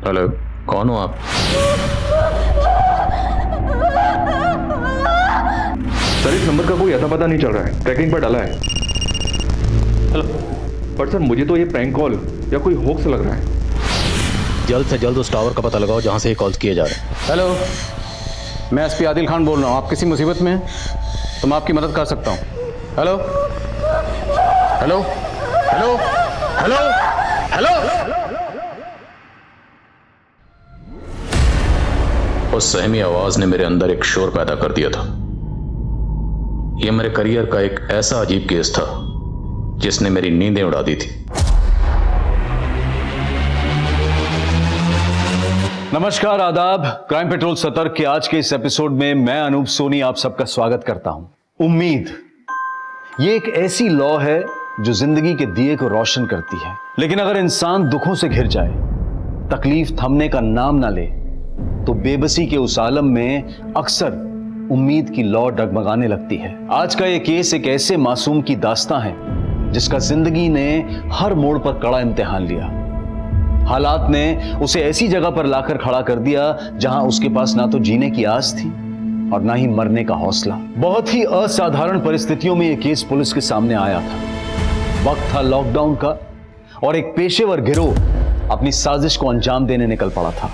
Hello, कौन हो आप? सर इस नंबर का कोई अता पता नहीं चल रहा है, ट्रैकिंग पर डाला है। हेलो। पर सर मुझे तो ये प्रैंक कॉल या कोई होक्स लग रहा है। जल्द से जल्द उस टावर का पता लगाओ जहां से ये कॉल्स किए जा रहे हैं। हेलो, मैं एसपी आदिल खान बोल रहा हूँ। आप किसी मुसीबत में हैं तो मैं आपकी मदद कर सकता हूँ। Hello hello hello hello hello. उस सहमी आवाज ने मेरे अंदर एक शोर पैदा कर दिया था। यह मेरे करियर का एक ऐसा अजीब केस था जिसने मेरी नींदें उड़ा दी थी। नमस्कार, आदाब। क्राइम पेट्रोल सतर्क के आज के इस एपिसोड में मैं अनूप सोनी आप सबका स्वागत करता हूं। उम्मीद ये एक ऐसी लौ है जो जिंदगी के दिए को रोशन करती है, लेकिन अगर इंसान दुखों से घिर जाए, तकलीफ थमने का नाम ना ले, तो बेबसी के उस आलम में अक्सर उम्मीद की लौ डगमगाने लगती है। आज का ये केस एक ऐसे मासूम की दास्तां है जिसका जिंदगी ने हर मोड़ पर कड़ा इम्तिहान लिया। हालात ने उसे ऐसी जगह पर लाकर खड़ा कर दिया जहां उसके पास ना तो जीने की आस थी और ना ही मरने का हौसला। बहुत ही असाधारण परिस्थितियों में यह केस पुलिस के सामने आया था। वक्त था लॉकडाउन का और एक पेशेवर गिरोह अपनी साजिश को अंजाम देने निकल पड़ा था।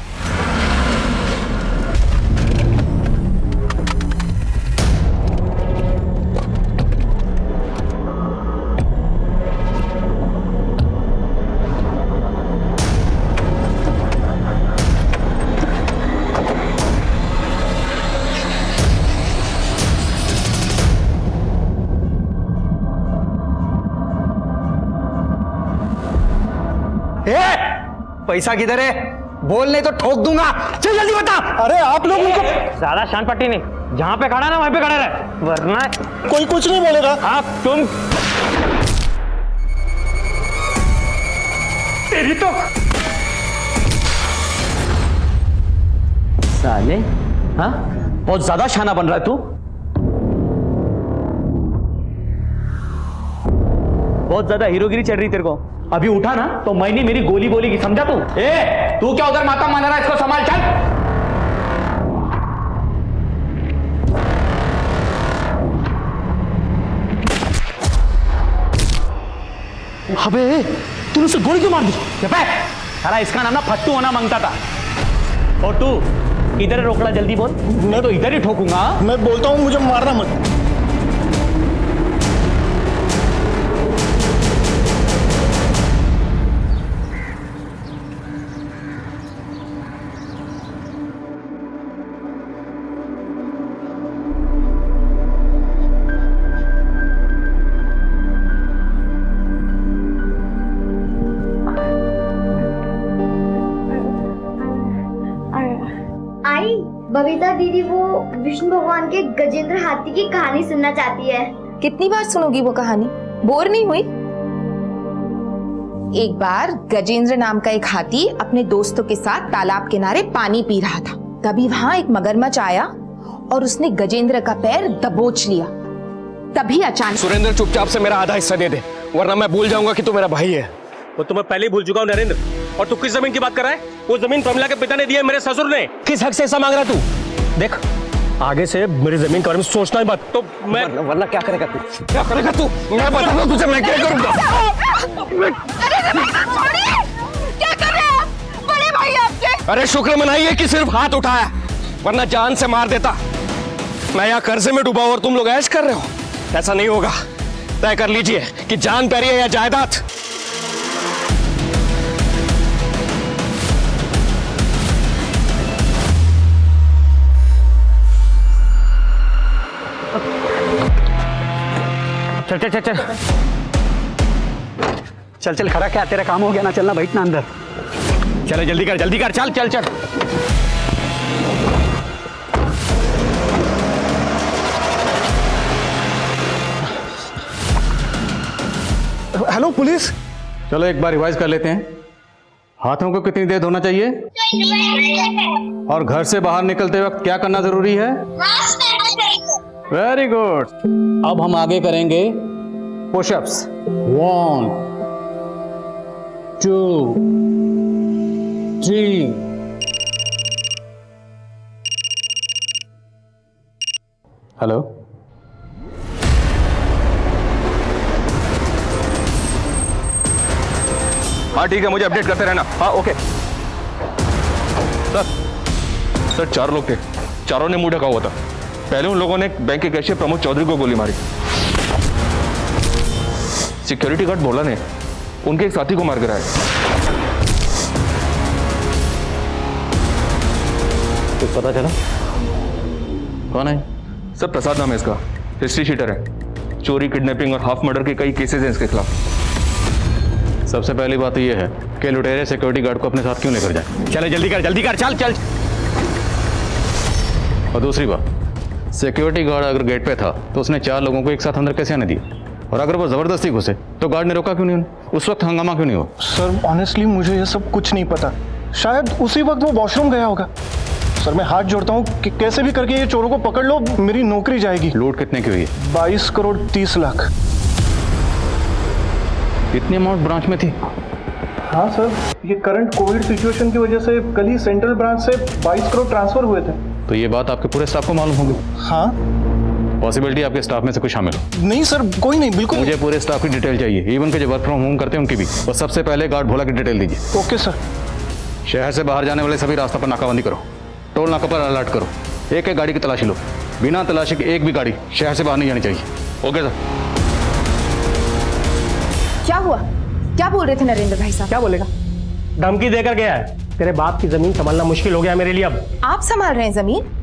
पैसा किधर है? बोल नहीं तो ठोक दूंगा। चल जल्दी बता। अरे आप लोग उनको ज्यादा शान पट्टी नहीं, जहां पे खड़ा ना वहीं पे खड़ा रहे, वरना कोई कुछ नहीं बोलेगा। आप तुम तेरी तो साले, हाँ बहुत ज्यादा शाना बन रहा है तू। बहुत ज्यादा हीरोगिरी चढ़ रही तेरे को। अभी उठा ना तो मैंने मेरी गोली बोली की, समझा तू? तू क्या उधर माता मान रहा है? इसको संभाल, चल। अबे तूने उसे गोली क्यों मार दी? सारा इसका नाम ना फट्टू होना मांगता था। और तू इधर रोकड़ा, जल्दी बोल। मैं तो इधर ही ठोकूंगा। मैं बोलता हूँ मुझे मारना मत। बबीता दीदी वो विष्णु भगवान के गजेंद्र हाथी की कहानी सुनना चाहती है। कितनी बार सुनोगी वो कहानी? बोर नहीं हुई? एक बार गजेंद्र नाम का एक हाथी अपने दोस्तों के साथ तालाब किनारे पानी पी रहा था। तभी वहां एक मगरमच्छ आया और उसने गजेंद्र का पैर दबोच लिया। तभी अचानक सुरेंद्र, चुपचाप से मेरा आधा हिस्सा दे दे, वरना मैं भूल जाऊंगा कि तू मेरा भाई है। वो तो मैं पहले ही भूल चुका हूँ नरेंद्र। और तू किस जमीन की बात कर रहा है? वो जमीन प्रमिला के पिता ने दी है, मेरे ससुर ने। किस हक से ऐसा मांग रहा तू? देख, आगे से मेरी जमीन के बारे में सोचना ही मत। तो मैं वरना क्या करेगा तू? क्या करेगा तू? मैं बता दूं तुझे मैं क्या करूंगा। क्या कर रहे हैं? बड़े भाई आपके। अरे शुक्र मनाइए कि सिर्फ हाथ उठाया, वरना जान से मार देता। मैं यहाँ कर्जे में डूबा और तुम लोग ऐश कर रहे हो। ऐसा नहीं होगा। तय कर लीजिए कि जान प्यारी है या जायदाद। चल चल चल चल चल चल, खड़ा क्या तेरा काम हो गया ना? चलना, बैठना अंदर। चले जल्दी कर, जल्दी कर, चल चल चल। Hello police. चलो एक बार रिवाइज कर लेते हैं। हाथों को कितनी देर धोना चाहिए और घर से बाहर निकलते वक्त क्या करना जरूरी है? Very good. अब हम आगे करेंगे पुशअप्स। 1 2 जी। हेलो, हाँ ठीक है, मुझे अपडेट करते रहना। हाँ ओके सर। सर 4 लोग थे, चारों ने मुंह ढका हुआ था। पहले उन लोगों ने बैंक के कैशियर प्रमोद चौधरी को गोली मारी। सिक्योरिटी गार्ड भोला ने उनके एक साथी को मार गिराया। कुछ पता चला कौन है? सर प्रसाद नाम है इसका, हिस्ट्री शीटर है। चोरी, किडनैपिंग और हाफ मर्डर के कई केसेस हैं इसके खिलाफ। सबसे पहली बात यह है कि लुटेरे सिक्योरिटी गार्ड को अपने साथ क्यों लेकर जाए, चले जल्दी कर, चल चल। और दूसरी बात, सिक्योरिटी गार्ड अगर गेट पे था तो उसने 4 लोगों को एक साथ अंदर कैसे आने दिया? और अगर वो जबरदस्ती घुसे तो गार्ड ने रोका क्यों नहीं उन्हें? उस वक्त हंगामा क्यों नहीं हुआ? सर ऑनेस्टली मुझे ये सब कुछ नहीं पता। शायद उसी वक्त वो वॉशरूम गया होगा। सर मैं हाथ जोड़ता हूँ कि कैसे भी करके ये चोरों को पकड़ लो, मेरी नौकरी जाएगी। लूट कितने की हुई है? 22 करोड़ 30 लाख। इतनी अमाउंट ब्रांच में थी? हाँ सर, ये करंट कोविड सिचुएशन की वजह से कल ही सेंट्रल ब्रांच से 22 करोड़ ट्रांसफर हुए थे। तो ये बात आपके पूरे स्टाफ को मालूम होगी? हाँ। पॉसिबिलिटी आपके स्टाफ में से कुछ शामिल हो? नहीं सर, कोई नहीं, बिल्कुल। मुझे पूरे स्टाफ की डिटेल चाहिए, इवन के जो वर्क फ्रॉम होम करते हैं उनकी भी। और सबसे पहले गार्ड भोला की डिटेल दीजिए। Okay sir. शहर से बाहर जाने वाले सभी रास्ता पर नाकाबंदी करो, टोल नाका पर अलर्ट करो, एक एक गाड़ी की तलाशी लो। बिना तलाशी के एक भी गाड़ी शहर से बाहर नहीं जानी चाहिए। Okay sir. क्या हुआ? क्या बोल रहे थे नरेंद्र भाई साहब? क्या बोलेगा? धमकी देकर गया है, तेरे बाप की जमीन संभालना मुश्किल हो गया मेरे लिए अब। आप संभाल रहे हैं जमीन?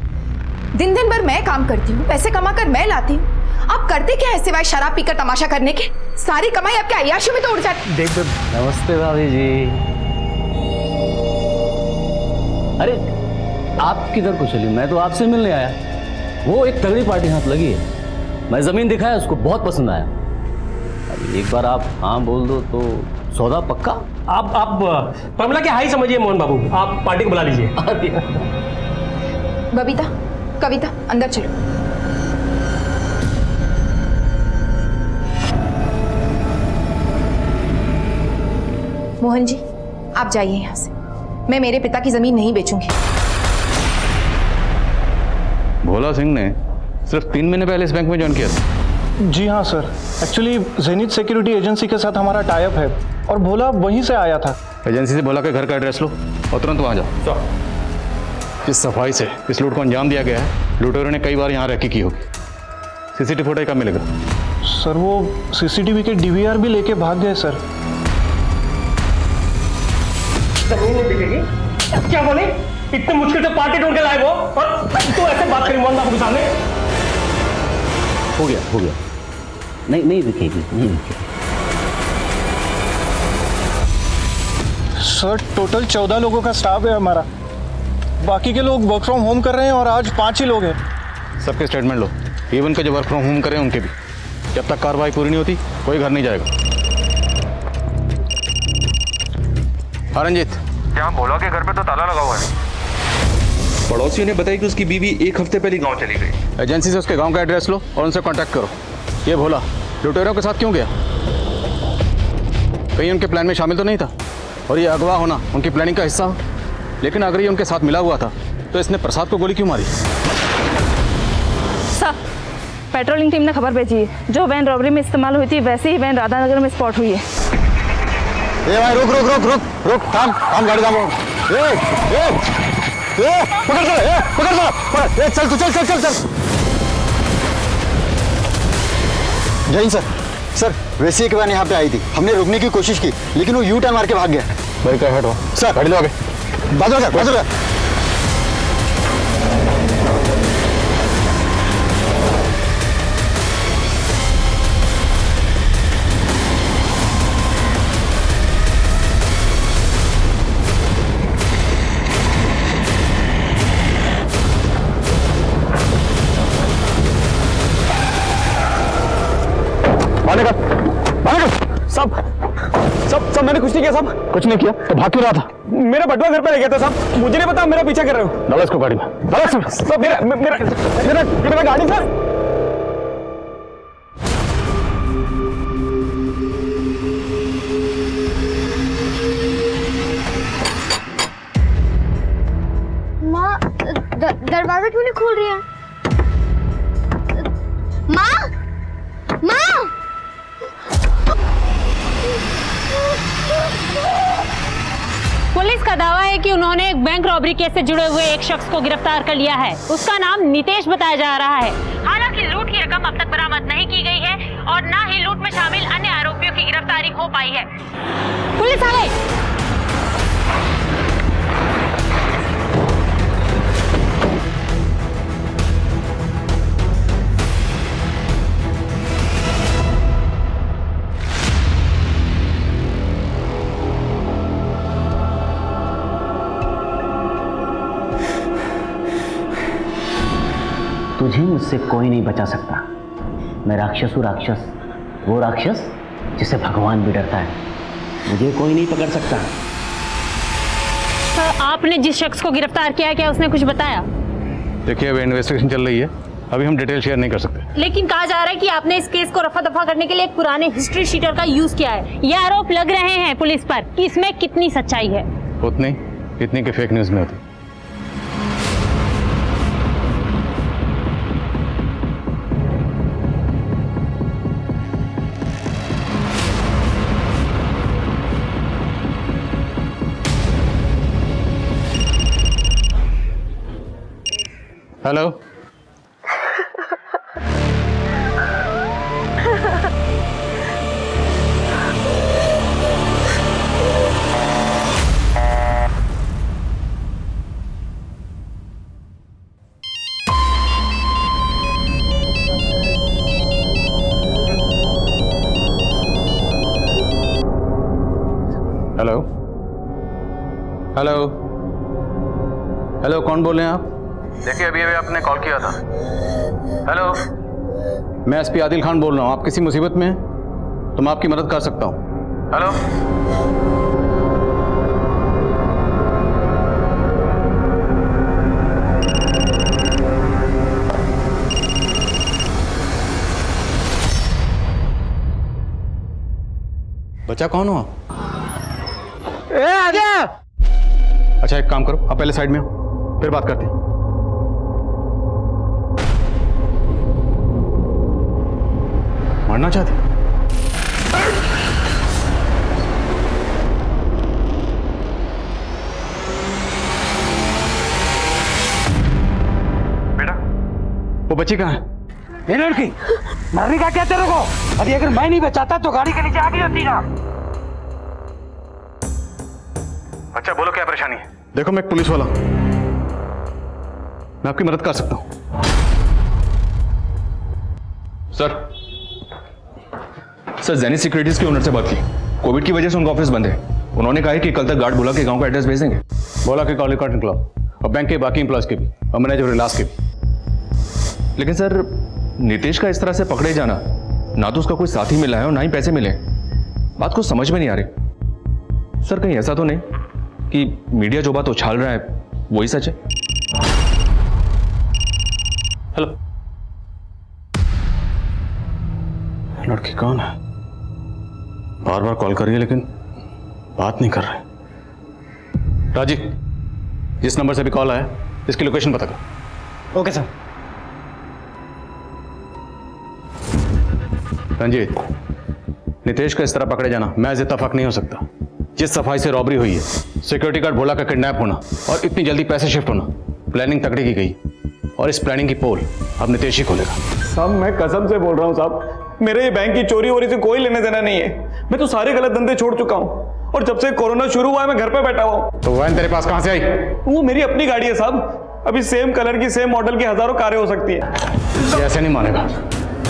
दिन दिन भर मैं काम करती हूँ, पैसे कमाकर मैं लाती हूँ। आप करते क्या है सिवाय शराब पीकर तमाशा करने के? सारी कमाई आपके अय्याशी में तो उड़ जाती। देख नमस्ते भाभी जी। अरे आप किधर को चली? मैं तो आपसे मिलने आया। वो एक तगड़ी पार्टी हाथ लगी है, मैं जमीन दिखाया, उसको बहुत पसंद आया। अब एक बार आप हाँ बोल दो तो सौदा पक्का। आप प्रमिला के हाई समझिए मोहन बाबू, आप पार्टी को बुला लीजिए। बबीता, कविता, अंदर चलो। मोहन जी, आप जाइए यहां से। मैं मेरे पिता की जमीन नहीं बेचूंगी। भोला सिंह ने सिर्फ 3 महीने पहले इस बैंक में ज्वाइन किया था। जी हाँ sir, actually zenith security agency के साथ हमारा टाई अप है और भोला वहीं से आया था। एजेंसी से भोला के घर का एड्रेस लो और तुरंत वहां जाओ। इस सफाई से इस लूट को अंजाम दिया गया है। लुटेरों ने कई बार यहाँ रैकी की होगी। सीसीटीवी फुटेज कब मिलेगा? सर वो सीसीटीवी के डीवीआर भी लेके भाग गए सर। जमीन नहीं बिकेगी? क्या बोले? इतने मुश्किल से पार्टी ढूंढ के लाए वो, और तू ऐसे बात करी मोहन बाबू के सामने? हो गया नहीं दिखेगी, नहीं दिखेगी। सर टोटल 14 लोगों का स्टाफ है हमारा। बाकी के लोग वर्क फ्रॉम होम कर रहे हैं और आज 5 ही लोग हैं। सबके स्टेटमेंट लो, इवन के जो वर्क फ्रॉम होम करें उनके भी। जब तक कार्रवाई पूरी नहीं होती कोई घर नहीं जाएगा। हाँ रंजीत, क्या भोला के घर पे तो ताला लगा हुआ है। पड़ोसियों ने बताया कि उसकी बीवी 1 हफ्ते पहले गांव चली गई। एजेंसी से उसके गांव का एड्रेस लो और उनसे कांटेक्ट करो। ये भोला लुटेरों के साथ क्यों गया? कहीं उनके प्लान में शामिल तो नहीं था? और ये अगवा होना उनकी प्लानिंग का हिस्सा हो? लेकिन अगर ये उनके साथ मिला हुआ था तो इसने प्रसाद को गोली क्यों मारी? सर, पेट्रोलिंग टीम ने खबर भेजी है, जो वैन रॉबरी में इस्तेमाल हुई थी वैसे ही वैन राधानगर में स्पॉट हुई है। ए भाई रुक रुक रुक रुक रुक, थाम थाम, गाड़ी थाम। पकड़ चल तू, चल चल चल चल। जय सर। सर वैसे एक वैन यहाँ पे आई थी, हमने रुकने की कोशिश की लेकिन वो यू टर्न मार के भाग गया। भाई क्या हटो सर गाड़ी लो आगे, बाजू कर बाजू कर। सब मैंने कुछ नहीं किया साहब। कुछ नहीं किया तो भाग क्यों रहा था? मेरा बटुआ घर पे ले गया था साहब, मुझे नहीं पता मेरा पीछा कर रहे हो। डालो इसको गाड़ी में। सब मेरा गाड़ी सर। दरवाजा क्यों नहीं खोल रही है? माँ, माँ! पुलिस का दावा है कि उन्होंने एक बैंक रॉबरी केस से जुड़े हुए एक शख्स को गिरफ्तार कर लिया है। उसका नाम नितेश बताया जा रहा है। हालांकि लूट की रकम अब तक बरामद नहीं की गई है और न ही लूट में शामिल अन्य आरोपियों की गिरफ्तारी हो पाई है। पुलिस आ गई। तुझे मुझसे कोई नहीं बचा सकता। मैं राक्षस हूँ, राक्षस। वो राक्षस जिसे भगवान भी डरता है। मुझे कोई नहीं पकड़ सकता। तो आपने जिस शख्स को गिरफ्तार किया, क्या उसने कुछ बताया? देखिए, अभी इन्वेस्टिगेशन चल रही है, अभी हम डिटेल शेयर नहीं कर सकते। लेकिन कहा जा रहा है कि आपने इस केस को रफा दफा करने के लिए एक पुराने हिस्ट्री शीटर का यूज किया है। ये आरोप लग रहे हैं पुलिस पर कि इसमें कितनी सच्चाई है? उतनी इतनी के फेक न्यूज में होती। हेलो, हेलो, हेलो, हेलो, कौन बोल रहे हैं आप? देखिए, अभी अभी आपने कॉल किया था। हेलो, मैं एसपी आदिल खान बोल रहा हूँ। आप किसी मुसीबत में हैं तो मैं आपकी मदद कर सकता हूँ। हेलो, बच्चा कौन हो आप? अच्छा, एक काम करो, आप पहले साइड में हो, फिर बात करते हैं। मरना चाहते? बेटा, वो बच्ची कहाँ है? ये लड़की मरने का क्या तेरे को? अरे अगर मैं नहीं बचाता तो गाड़ी के नीचे आ गई होती ना। अच्छा, बोलो क्या परेशानी है? देखो, मैं एक पुलिस वाला, मैं आपकी मदद कर सकता हूं। सर, जेनिथ सिक्योरिटीज के ओनर से बात की। कोविड की वजह से उनका ऑफिस बंद है। उन्होंने कहा है कि कल तक गार्ड बुला के गांव का एड्रेस भेज देंगे। बोला कि कॉल रिकॉर्ड निकलाओ, और बैंक के बाकी एम्प्लॉयज के भी, और मैनेजर रिलास के भी। लेकिन सर, नितेश का इस तरह से पकड़े जाना, ना तो उसका कोई साथी मिला है और ना ही पैसे मिले। बात को समझ में नहीं आ रही। सर, कहीं ऐसा तो नहीं कि मीडिया जो बात उछाल रहा है वही सच है? हेलो, लड़की कौन है? बार बार कॉल कर रही है लेकिन बात नहीं कर रहे। राजी, जिस नंबर से भी कॉल आया, इसकी लोकेशन पता कर। Okay sir. रंजीत, नितेश को इस तरह पकड़े जाना महज इत्तेफाक नहीं हो सकता। जिस सफाई से रॉबरी हुई है, सिक्योरिटी गार्ड भोला का किडनैप होना और इतनी जल्दी पैसे शिफ्ट होना, प्लानिंग तगड़ी की गई, और इस प्लानिंग की पोल अब नितेश ही खोलेगा। साहब, मैं कसम से बोल रहा हूँ साहब, मेरे ये बैंक की चोरी वोरी से कोई लेने देना नहीं है। मैं तो सारे गलत धंधे छोड़ चुका हूँ, और जब से कोरोना शुरू हुआ है मैं घर पे बैठा हुआ हूँ। तो वैन तेरे पास कहां से आई? वो मेरी अपनी गाड़ी है साहब। अभी सेम कलर की, सेम मॉडल की हजारों कारें हो सकती है। ये ऐसे नहीं मानेगा,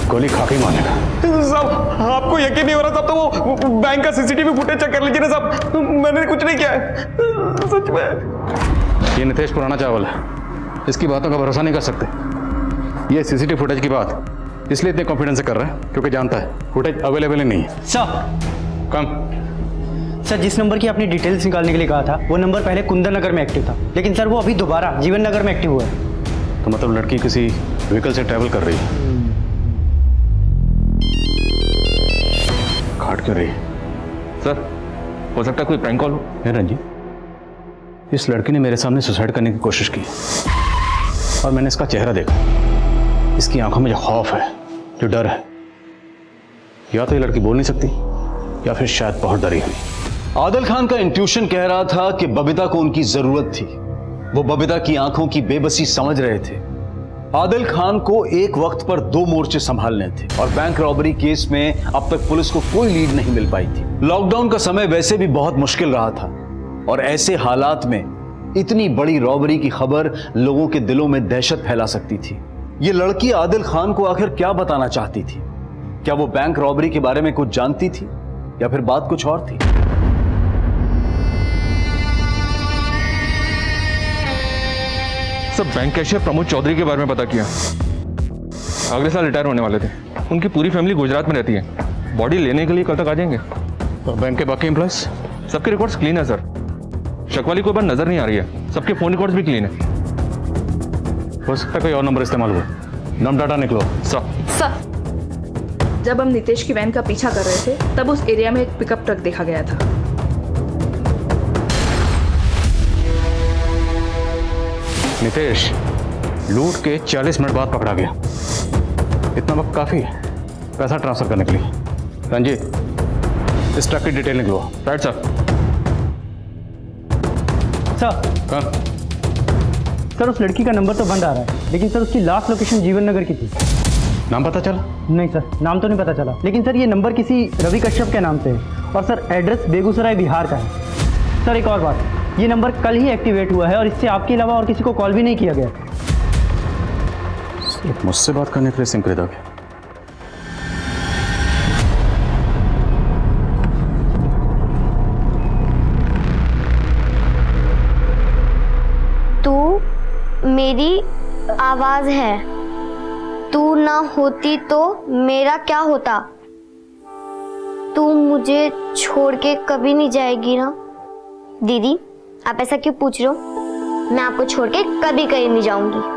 गोली खा के ही मानेगा। साहब, आपको यकीन नहीं हो रहा साहब, तो वो बैंक का सीसीटीवी फुटेज चेक कर लीजिए ना साहब। मैंने कुछ नहीं किया है, सच में। ये नितेश पुराना चावल है, इसकी बातों का भरोसा नहीं कर सकते। ये सीसीटीवी फुटेज की बात इसलिए इतने कॉन्फिडेंस से कर रहा है क्योंकि जानता है फुटेज अवेलेबल ही नहीं है। सर, कम। सर, जिस नंबर की आपने डिटेल्स निकालने के लिए कहा था, वो नंबर पहले कुंदन नगर में एक्टिव था, लेकिन सर वो अभी दोबारा जीवन नगर में एक्टिव हुआ है। तो मतलब लड़की किसी व्हीकल से ट्रैवल कर रही है। काट क्यों रही है? सर, हो सकता है कोई प्रैंक कॉल हो। रंजीत, इस लड़की ने मेरे सामने सुसाइड करने की कोशिश की। और मैंने इसका चेहरा देखा। इसकी आंखों में जो खौफ है, जो डर है, या तो ये लड़की बोल नहीं सकती या फिर शायद बहुत डरी हुई। आदिल खान का इंट्यूशन कह रहा था कि बबीता को उनकी जरूरत थी। वो बबीता की आंखों की बेबसी समझ रहे थे। आदिल खान को एक वक्त पर 2 मोर्चे संभालने थे और बैंक रॉबरी केस में अब तक पुलिस को कोई लीड नहीं मिल पाई थी। लॉकडाउन का समय वैसे भी बहुत मुश्किल रहा था और ऐसे हालात में इतनी बड़ी रॉबरी की खबर लोगों के दिलों में दहशत फैला सकती थी। ये लड़की आदिल खान को आखिर क्या बताना चाहती थी? क्या वो बैंक रॉबरी के बारे में कुछ जानती थी या फिर बात कुछ और थी? सब बैंक कैशियर प्रमोद चौधरी के बारे में पता किया। अगले साल रिटायर होने वाले थे। उनकी पूरी फैमिली गुजरात में रहती है। बॉडी लेने के लिए कल तक आ जाएंगे। और बैंक के बाकी एम्प्लॉयज? सबके रिकॉर्ड्स क्लीन है सर। शक वाली कोई बात नजर नहीं आ रही है। सबके फोन रिकॉर्ड्स भी क्लीन है। हो सकता है कोई और नंबर इस्तेमाल हुआ। नम डाटा निकलो। सर, जब हम नितेश की वैन का पीछा कर रहे थे तब उस एरिया में एक पिकअप ट्रक देखा गया था। नितेश लूट के 40 मिनट बाद पकड़ा गया। इतना वक्त काफी है पैसा ट्रांसफर करने के लिए। रंजीत, इस ट्रक की डिटेल निकलो। Right sir. सर सर उस लड़की का नंबर तो बंद आ रहा है, लेकिन सर उसकी लास्ट लोकेशन जीवन नगर की थी। नाम पता चला? नहीं सर, नाम तो नहीं पता चला, लेकिन सर ये नंबर किसी रवि कश्यप के नाम से है और सर एड्रेस बेगूसराय बिहार का है। सर एक और बात, ये नंबर कल ही एक्टिवेट हुआ है और इससे आपके अलावा और किसी को कॉल भी नहीं किया गया। सिर्फ मुझसे बात करने के लिए सिम खरीदा गया। तू मेरी आवाज है, तू ना होती तो मेरा क्या होता? तू मुझे छोड़ के कभी नहीं जाएगी ना? दीदी, आप ऐसा क्यों पूछ रहे हो? मैं आपको छोड़ के कभी कहीं नहीं जाऊंगी।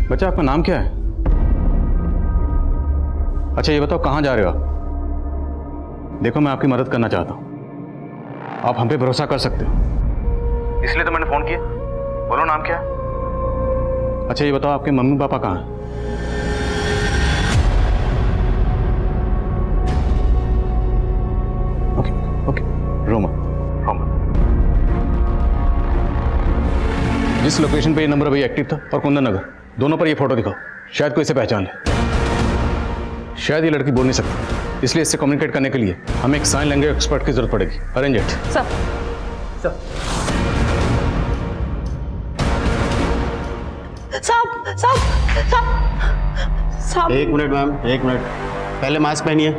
बच्चा, आपका नाम क्या है? अच्छा ये बताओ कहां जा रहे हो आप? देखो मैं आपकी मदद करना चाहता हूं। आप हम पे भरोसा कर सकते हो, इसलिए तो मैंने फोन किया। बोलो नाम क्या है? अच्छा ये बताओ आपके मम्मी पापा कहाँ हैं? Okay okay, Roma Roma. जिस लोकेशन पे ये नंबर अभी एक्टिव था और कुंदन नगर, दोनों पर ये फोटो दिखाओ। शायद कोई इसे पहचान ले। शायद ये लड़की बोल नहीं सकती, इसलिए इससे कम्युनिकेट करने के लिए हमें एक साइन लैंग्वेज एक्सपर्ट की जरूरत पड़ेगी। Arrange it. सर साहब साहब साहब साहब, एक मिनट मैम, एक मिनट, पहले मास्क पहनिए।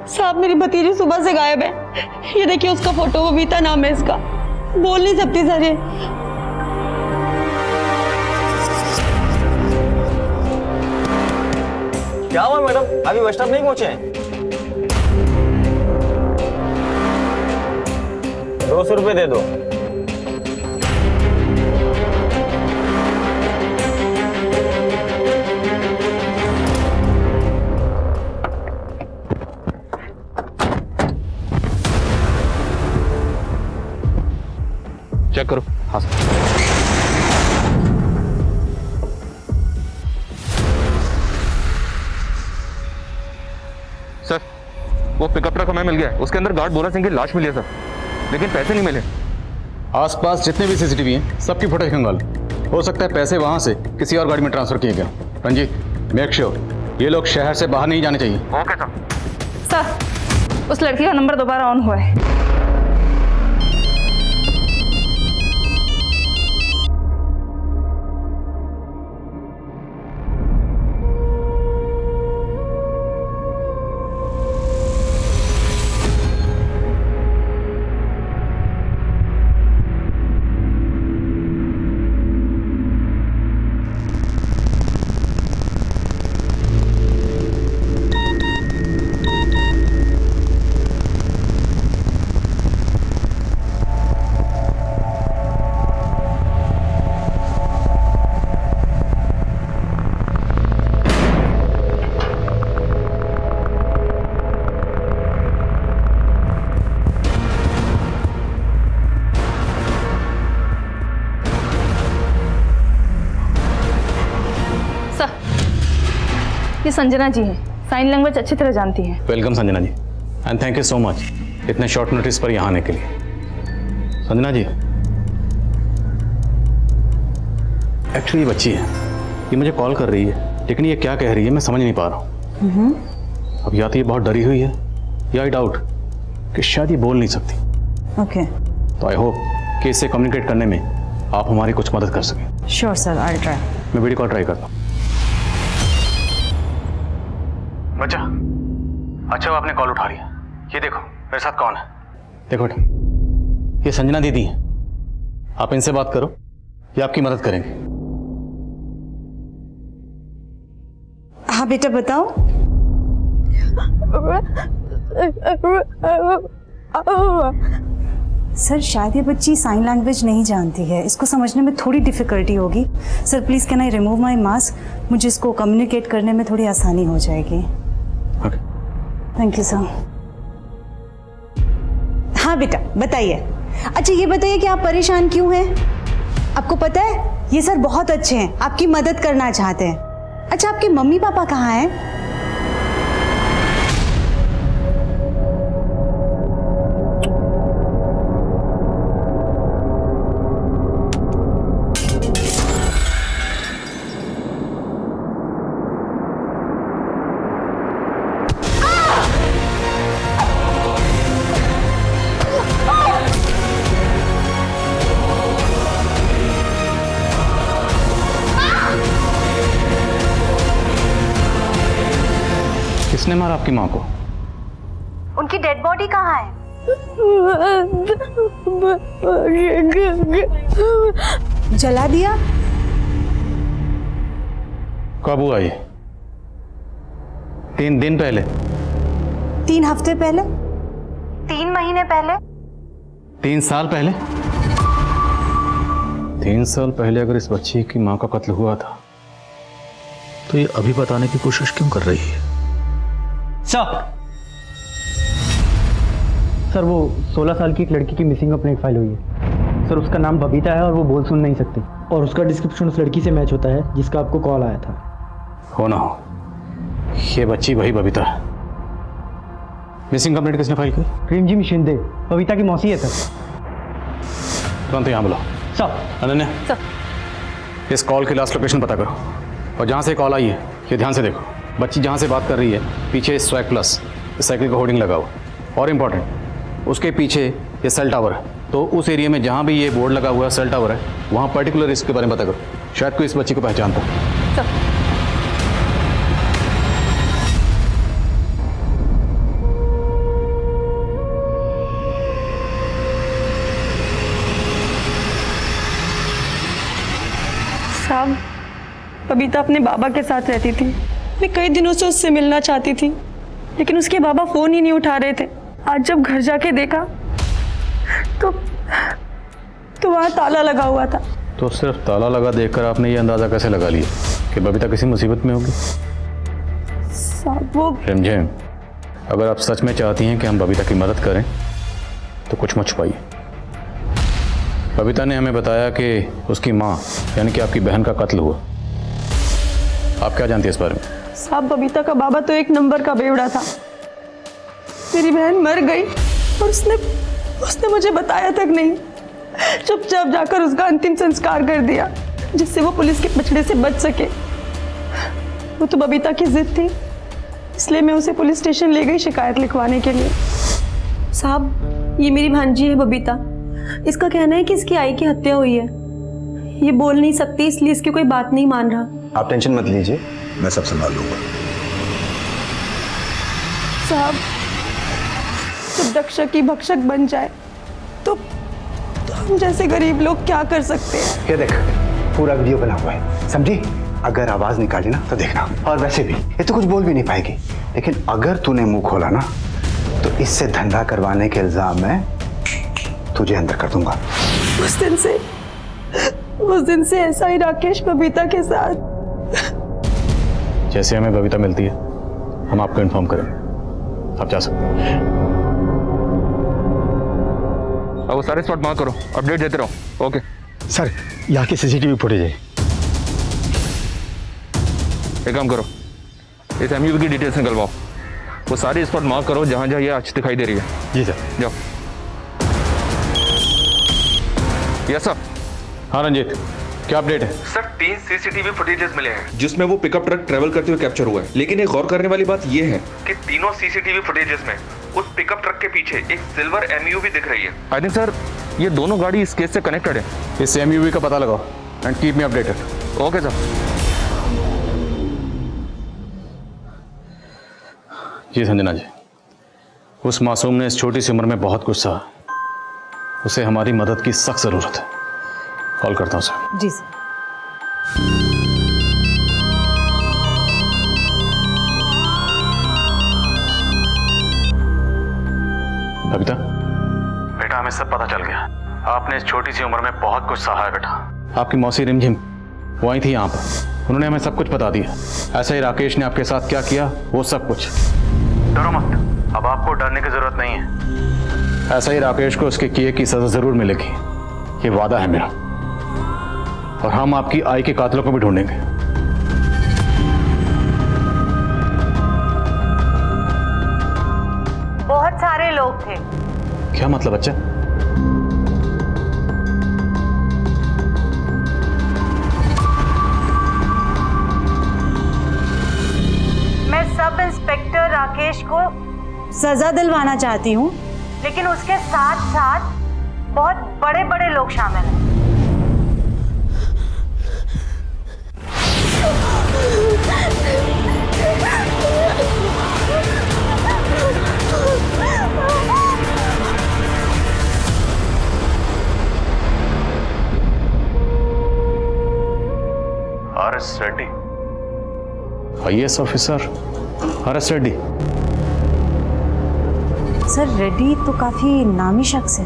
साहब मेरी भतीजी सुबह से गायब है। ये देखिए उसका फोटो, बबीता नाम है इसका। बोल नहीं सकती सर ये। क्या हुआ मैडम, अभी बस स्टॉप नहीं पहुंचे हैं? 200 रुपये दे दो। चेक करो। हाँ सर। सर वो पिकअप ट्रक हमें मिल गया। उसके अंदर गार्ड बोला सिंह की लाश मिली है सर, लेकिन पैसे नहीं मिले। आसपास जितने भी सीसीटीवी हैं सबकी फुटेज खंगाल। हो सकता है पैसे वहां से किसी और गाड़ी में ट्रांसफर किए गए। रंजीत, मेक श्योर ये लोग शहर से बाहर नहीं जाने चाहिए। Okay sir. सर उस लड़की का नंबर दोबारा ऑन हुआ है। ये संजना जी हैं, साइन लैंग्वेज अच्छी तरह जानती हैं। Welcome Sanjana ji, and thank you so much इतने शॉर्ट नोटिस पर यहाँ आने के लिए। संजना जी, एक्चुअली ये बच्ची है, ये मुझे कॉल कर रही है, लेकिन ये क्या कह रही है मैं समझ नहीं पा रहा हूँ। अब या तो ये बहुत डरी हुई है या आई डाउट कि शायद ये बोल नहीं सकती। ओके, तो आई होप कि इससे कम्युनिकेट करने में आप हमारी कुछ मदद कर सकें। Sure sir, I try. मैं वीडियो कॉल ट्राई करता हूँ। बच्चा, अच्छा वो आपने कॉल उठा लिया। ये देखो मेरे साथ कौन है, देखो बेटा, ये संजना दीदी है। आप इनसे बात करो, ये आपकी मदद करेंगे। हाँ बेटा बताओ। सर शायद ये बच्ची साइन लैंग्वेज नहीं जानती है, इसको समझने में थोड़ी डिफिकल्टी होगी। Sir please can I remove my mask, मुझे इसको कम्युनिकेट करने में थोड़ी आसानी हो जाएगी। Okay, thank you sir. हाँ बेटा बताइए। अच्छा ये बताइए कि आप परेशान क्यों हैं? आपको पता है ये सर बहुत अच्छे हैं, आपकी मदद करना चाहते हैं। अच्छा आपके मम्मी पापा कहाँ हैं? किसने मारा आपकी माँ को? उनकी डेड बॉडी कहाँ है? जला दिया? कब हुआ ये? 3 दिन पहले? 3 हफ्ते पहले? 3 महीने पहले? 3 साल पहले? 3 साल पहले अगर इस बच्ची की माँ का कत्ल हुआ था तो ये अभी बताने की कोशिश क्यों कर रही है? सर वो 16 साल की एक लड़की की मिसिंग कंप्लेंट फाइल हुई है सर। उसका नाम बबीता है और वो बोल सुन नहीं सकती, और उसका डिस्क्रिप्शन उस लड़की से मैच होता है जिसका आपको कॉल आया था। हो ना हो, ये बच्ची वही बबीता है। मिसिंग कंप्लेंट किसने फाइल की? रिमझिम शिंदे, बबीता की मौसी है सर। तुरंत यहाँ बुलाओ। सर। अनन्या, इस कॉल की लास्ट लोकेशन पता करो, और जहाँ से कॉल आई है ये ध्यान से देखो। बच्ची जहाँ से बात कर रही है पीछे स्वैग प्लस साइकिल का होर्डिंग लगा हुआ, और इम्पॉर्टेंट उसके पीछे ये सेल टावर है। तो उस एरिया में जहाँ भी ये बोर्ड लगा हुआ है सेल टावर है, वहाँ पर्टिकुलर इसके बारे में पता करो, शायद कोई इस बच्ची को पहचानता है। साहब, बबीता अपने बाबा के साथ रहती थी। मैं कई दिनों से उससे मिलना चाहती थी, लेकिन उसके बाबा फोन ही नहीं उठा रहे थे। आज जब घर जाके देखा तो वहाँ ताला लगा हुआ था। तो सिर्फ ताला लगा देखकर आपने ये अंदाजा कैसे लगा लिया कि बबीता किसी मुसीबत में होगी? साहब वो रिमझिम, अगर आप सच में चाहती हैं कि हम बबीता की मदद करें तो कुछ मत छुपाइए। बबीता ने हमें बताया कि उसकी माँ यानी कि आपकी बहन का कत्ल हुआ। आप क्या जानती हैं इस बारे में? साहब बबीता का बाबा तो 1 नंबर का बेवड़ा था। मेरी बहन मर गई और उसने मुझे बताया तक नहीं। चुपचाप जाकर उसका अंतिम संस्कार कर दिया, जिससे वो पुलिस के पछड़े से बच सके। वो तो बबीता की जिद थी, इसलिए मैं उसे पुलिस स्टेशन ले गई शिकायत लिखवाने के लिए। साहब ये मेरी भांजी है बबीता। इसका कहना है कि इसकी आई की हत्या हुई है। ये बोल नहीं सकती, इसलिए इसकी कोई बात नहीं मान रहा। आप टेंशन मत लीजिए, मैं सब संभाल लूंगा। साहब जब रक्षक की भक्षक बन जाए तो हम जैसे गरीब लोग क्या कर सकते हैं? ये देख, पूरा वीडियो बना हुआ है, समझी? अगर आवाज निकाली ना तो देखना। और वैसे भी ये तो कुछ बोल भी नहीं पाएगी, लेकिन अगर तूने मुंह खोला ना तो इससे धंधा करवाने के इल्जाम में तुझे अंदर कर दूंगा। उस दिन से ऐसा ही राकेश बबीता के साथ। जैसे हमें बबीता मिलती है हम आपको इन्फॉर्म करेंगे, आप जा सकते हैं। अब वो सारे स्पॉट मार्क करो, अपडेट देते रहो। ओके सर, यहाँ की सीसीटीवी फुटेज है। एक काम करो, इस एमयूवी की डिटेल्स निकलवाओ। वो सारी स्पॉट मार्क करो जहाँ जहाँ ये आज दिखाई दे रही है। जी सर। जाओ। Yes sir. हाँ रंजीत, क्या अपडेट है? सर 3 सीसीटीवी फुटेजेस मिले हैं जिसमें वो पिकअप ट्रक ट्रेवल करते हुए कैप्चर हुआ है। लेकिन एक गौर करने वाली बात ये है कि तीनों सीसीटीवी फुटेजेस में उस पिकअप ट्रक के पीछे एक सिल्वर एमयूवी दिख रही है। आई थिंक सर ये दोनों गाड़ी इस केस से कनेक्टेड है। इस एमयूवी का पता लगाओ and keep me updated. Okay sir. जी संजना जी, उस मासूम ने इस छोटी सी उम्र में बहुत कुछ सहा। उसे हमारी मदद की सख्त जरूरत है। कॉल करता हूँ सर। जी सर। बबीता, बेटा हमें सब पता चल गया। आपने इस छोटी सी उम्र में बहुत कुछ सहा है बेटा। आपकी मौसी रिमझिम वो आई थी यहाँ पर, उन्होंने हमें सब कुछ बता दिया। ऐसा ही राकेश ने आपके साथ क्या किया वो सब कुछ। डरो मत, अब आपको डरने की जरूरत नहीं है। ऐसा ही राकेश को उसके किए की सजा जरूर मिलेगी, ये वादा है मेरा। और हम आपकी आई के कातिलों को भी ढूंढेंगे। बहुत सारे लोग थे। क्या मतलब बच्चा? मैं सब इंस्पेक्टर राकेश को सजा दिलवाना चाहती हूँ, लेकिन उसके साथ साथ बहुत बड़े बड़े लोग शामिल हैं। RS. Reddy, IAS officer RS. Reddy. Sir Reddy तो काफी नामी शख्स है।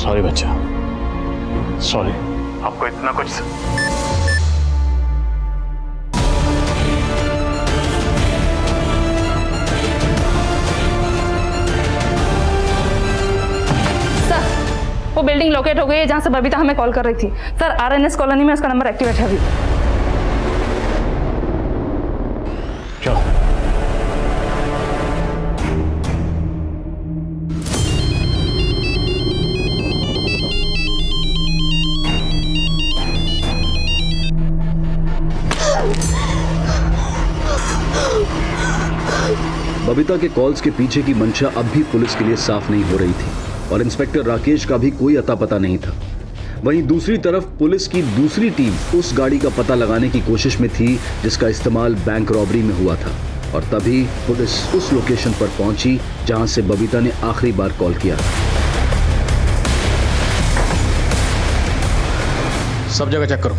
सॉरी बच्चा, सॉरी। आपको इतना कुछ वो बिल्डिंग लोकेट हो गई है जहाँ से बबीता हमें कॉल कर रही थी। सर RNS कॉलोनी में उसका नंबर एक्टिवेट है अभी। चलो। बबीता के कॉल्स के पीछे की मंशा अब भी पुलिस के लिए साफ नहीं हो रही थी और इंस्पेक्टर राकेश का भी कोई अता पता नहीं था। वहीं दूसरी तरफ पुलिस की दूसरी टीम उस गाड़ी का पता लगाने की कोशिश में थी जिसका इस्तेमाल बैंक रॉबरी में हुआ था। और तभी पुलिस उस लोकेशन पर पहुंची जहां से बबीता ने आखिरी बार कॉल किया। सब जगह चेक करो।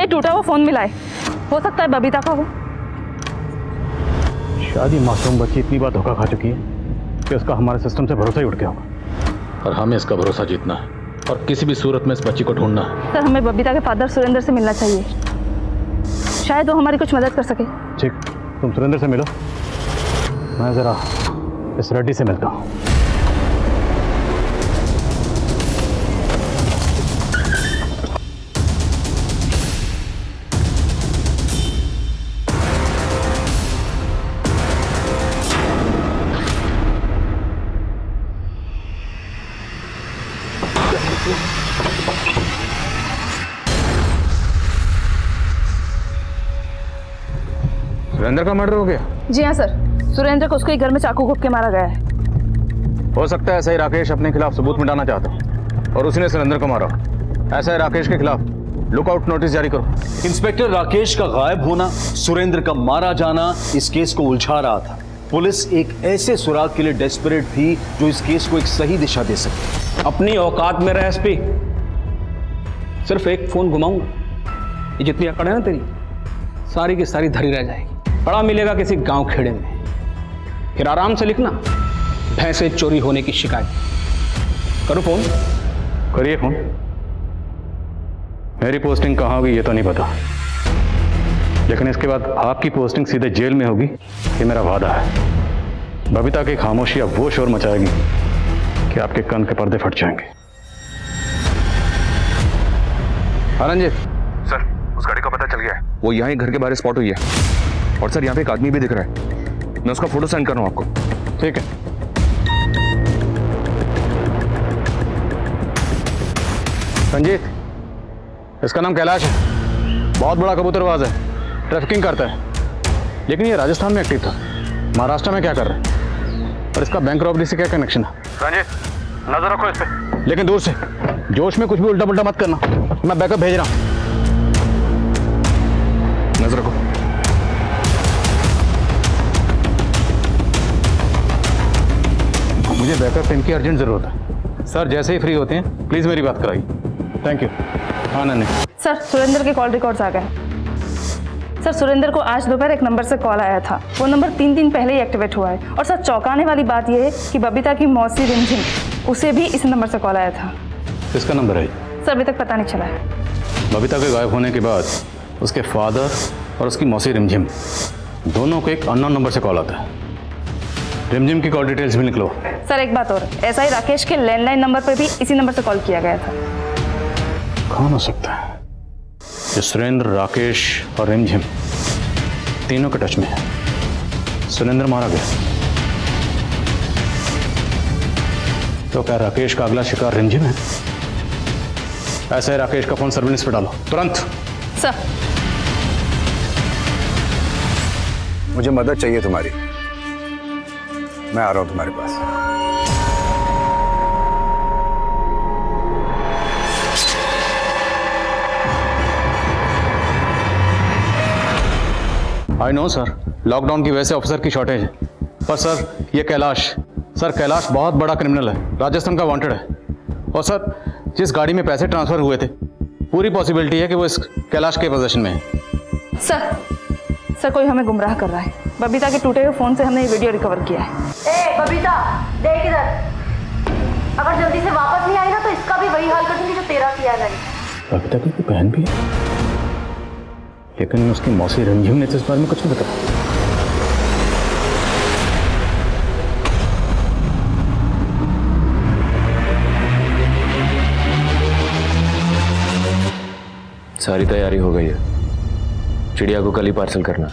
टूटा हुआ फोन मिला है, हो सकता है बबीता का हो। शायद ये मासूम बच्ची इतनी बार धोखा खा चुकी है कि उसका हमारे सिस्टम से भरोसा ही उठ गया होगा। और हमें इसका भरोसा जीतना है और किसी भी सूरत में इस बच्ची को ढूंढना है। सर हमें बबीता के फादर सुरेंद्र से मिलना चाहिए, शायद वो हमारी कुछ मदद कर सके। ठीक, तुम सुरेंद्र से मिलो, मैं जरा इस रेड्डी से मिलता हूँ। सुरेंद्र का मर्डर हो गया? जी हाँ सर, सुरेंद्र को उसके ही घर में चाकू घोंप के मारा गया है। हो सकता है ऐसा ही राकेश अपने खिलाफ सबूत मिटाना चाहता है और उसने सुरेंद्र को मारा। ऐसा है राकेश के खिलाफ लुकआउट नोटिस जारी करो। इंस्पेक्टर राकेश का गायब होना, सुरेंद्र का मारा जाना इस केस को उलझा रहा था। पुलिस एक ऐसे सुराग के लिए डेस्परेट थी जो इस केस को एक सही दिशा दे सके। अपनी औकात में रह एसपी, सिर्फ एक फोन घुमाऊंगा, ये जितनी अकड़ है ना तेरी, सारी की सारी धरी रह जाएगी। पड़ा मिलेगा किसी गांव खेड़े में, फिर आराम से लिखना भैंसे चोरी होने की शिकायत। करो फोन। करिए फोन। मेरी पोस्टिंग कहाँ होगी ये तो नहीं पता, लेकिन इसके बाद आपकी पोस्टिंग सीधे जेल में होगी, ये मेरा वादा है। बबीता की खामोशी अब वो शोर मचाएगी कि आपके कान के पर्दे फट जाएंगे। रंजीत, सर उस गाड़ी का पता चल गया है, वो यहाँ ही घर के बाहर स्पॉट हुई है। और सर यहाँ पे एक आदमी भी दिख रहा है, मैं उसका फोटो सेंड कर रहा हूँ आपको। ठीक है। रंजीत, इसका नाम कैलाश है, बहुत बड़ा कबूतरबाज है, ट्रैफिकिंग करता है, लेकिन ये राजस्थान में एक्टिव था, महाराष्ट्र में क्या कर रहा है और इसका बैंक रॉबरी से क्या कनेक्शन है? रंजीत, नजर रखो इस पे, लेकिन दूर से, जोश में कुछ भी उल्टा पुल्टा मत करना, मैं बैकअप भेज रहा हूं। नजर रखो। मुझे बैकअप टीम की अर्जेंट जरूरत है। सर जैसे ही फ्री होते हैं प्लीज मेरी बात कराइए। Thank you. हाँ नन्हे। सर सुरेंद्र के कॉल रिकॉर्ड्स आ गए। सर सुरेंद्र को आज दोपहर एक नंबर से कॉल आया था, वो नंबर 3 दिन पहले ही एक्टिवेट हुआ है। और सर चौंकाने वाली बात यह है कि बबीता की मौसी रिमझिम, उसे भी इस नंबर से कॉल आया था। किसका नंबर है? सर अभी तक पता नहीं चला है। बबीता के गायब होने के बाद उसके फादर और उसकी मौसी रिमझिम दोनों को एक अननोन नंबर से कॉल आता है। रिमझिम की कॉल डिटेल्स भी निकलो। सर एक बात और, ऐसा ही राकेश के लैंडलाइन नंबर पर भी इसी नंबर से कॉल किया गया था। कौन हो सकता है जो सुरेंद्र, राकेश और रिमझिम तीनों के टच में है? सुरेंद्र मारा गया तो क्या राकेश का अगला शिकार रिमझिम है? ऐसा है, राकेश का फोन सर्विलेंस पे डालो तुरंत। सर मुझे मदद चाहिए तुम्हारी, मैं आ रहा हूं तुम्हारे पास। आई नो सर, लॉकडाउन की वजह से ऑफिसर की शॉर्टेज है, पर सर ये कैलाश, सर कैलाश बहुत बड़ा क्रिमिनल है, राजस्थान का वांटेड है। और सर जिस गाड़ी में पैसे ट्रांसफर हुए थे, पूरी पॉसिबिलिटी है कि वो इस कैलाश के पोजीशन में है। सर कोई हमें गुमराह कर रहा है। बबीता के टूटे हुए फोन से हमने ये वीडियो रिकवर किया है। ए बबीता, देख इधर, अगर जल्दी से वापस नहीं आई ना तो इसका भी वही हाल कर दूंगी जो तेरा किया मैंने। बबीता की कोई बहन भी है, लेकिन उसकी मौसी रिमझिम ने तो इस बारे में कुछ नहीं बताया। सारी तैयारी हो गई है, चिड़िया को कल ही पार्सल करना।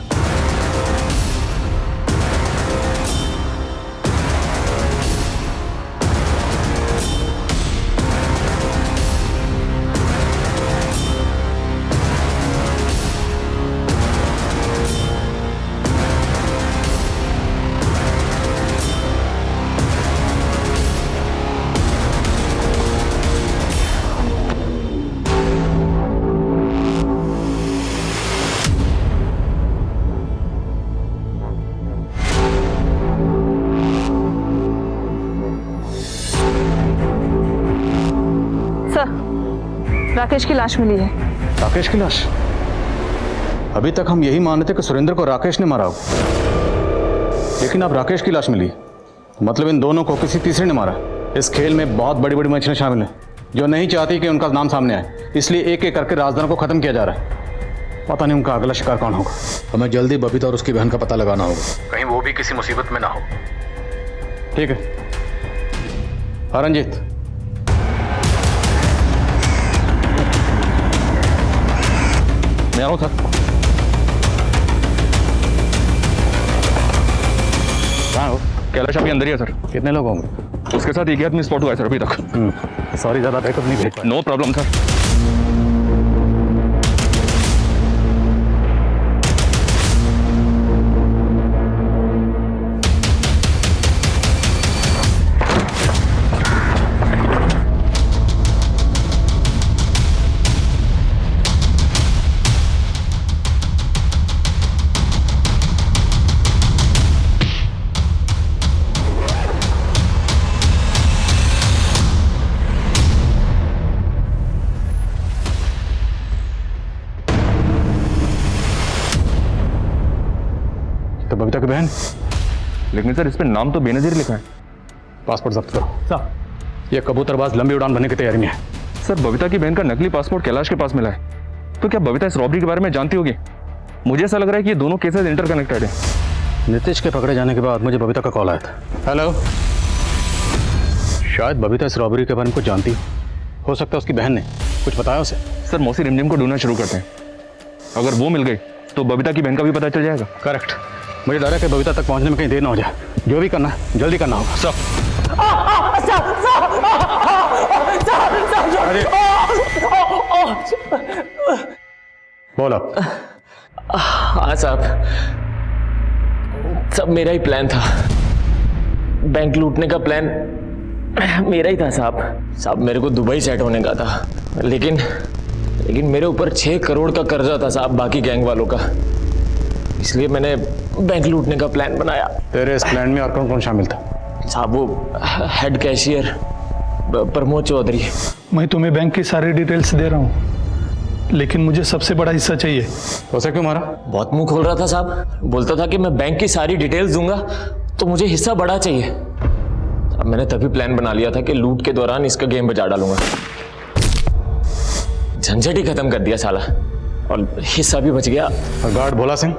राकेश की लाश मिली है। राकेश की लाश? अभी तक हम यही मान रहे थे कि सुरेंद्र को राकेश ने मारा होगा, लेकिन अब राकेश की लाश मिली है, मतलब इन दोनों को किसी तीसरे ने मारा। इस खेल में बहुत बड़ी बड़ी मछलियां शामिल हैं जो नहीं चाहती कि उनका नाम सामने आए, इसलिए एक एक करके राजदारों को खत्म किया जा रहा है। पता नहीं उनका अगला शिकार कौन होगा। हमें जल्दी बबीता और उसकी बहन का पता लगाना होगा, कहीं वो भी किसी मुसीबत में ना हो। ठीक है रंजीत। मैं आ रहा हूं सर। कहाँ हो? कैलाश अभी अंदर ही है सर। कितने लोग होंगे? उसके साथ एक ही आदमी स्पॉट हुआ है सर अभी तक। सॉरी, ज़्यादा बैकअप नहीं भेज पाया। No problem sir. तो बबीता की बहन? लेकिन सर इस पे नाम तो बेनजीर लिखा है। पासपोर्ट जब्त करो। सर ये कबूतरबाज लंबी उड़ान भरने की तैयारी में है, सर बबीता की बहन का नकली पासपोर्ट कैलाश के पास मिला है, तो क्या बबीता इस रॉबरी के बारे में जानती होगी? मुझे ऐसा लग रहा है कि ये दोनों केसेस इंटरकनेक्टेड हैं। नीतीश के पकड़े जाने के बाद मुझे बबीता का कॉल आया था। हेलो, शायद बबीता इस रॉबरी के बारे में कुछ जानती हो सकता है उसकी बहन ने कुछ बताया उसे। सर मौसी रिमझिम को ढूंढना शुरू करते हैं, अगर वो मिल गई तो बबीता की बहन का भी पता चल जाएगा। करेक्ट, मुझे डर है कि बबीता तक पहुंचने में कहीं देर ना हो जाए। जो भी करना है जल्दी करना होगा। अरे बोलो। हाँ साहब, सब मेरा ही प्लान था। बैंक लूटने का प्लान मेरा ही था साहब। मेरे को दुबई सेट होने का था, लेकिन मेरे ऊपर 6 करोड़ का कर्जा था साहब बाकी गैंग वालों का, इसलिए मैंने बैंक लूटने का प्लान बनाया। तेरे इस प्लान में और कौन कौन शामिल था? साहब वो हेड कैशियर प्रमोद चौधरी। मैं तुम्हें बैंक की सारी डिटेल्स दे रहा हूँ, लेकिन मुझे सबसे बड़ा हिस्सा चाहिए। उसे क्यों मारा? बहुत मुंह खोल रहा था साहब, बोलता था कि मैं बैंक की सारी डिटेल्स दूंगा तो मुझे हिस्सा बड़ा चाहिए। अब मैंने तभी प्लान बना लिया था कि लूट के दौरान इसका गेम बजा डालूंगा। झंझट ही खत्म कर दिया साला, और हिस्सा भी बच गया। और गार्ड भोला सिंह,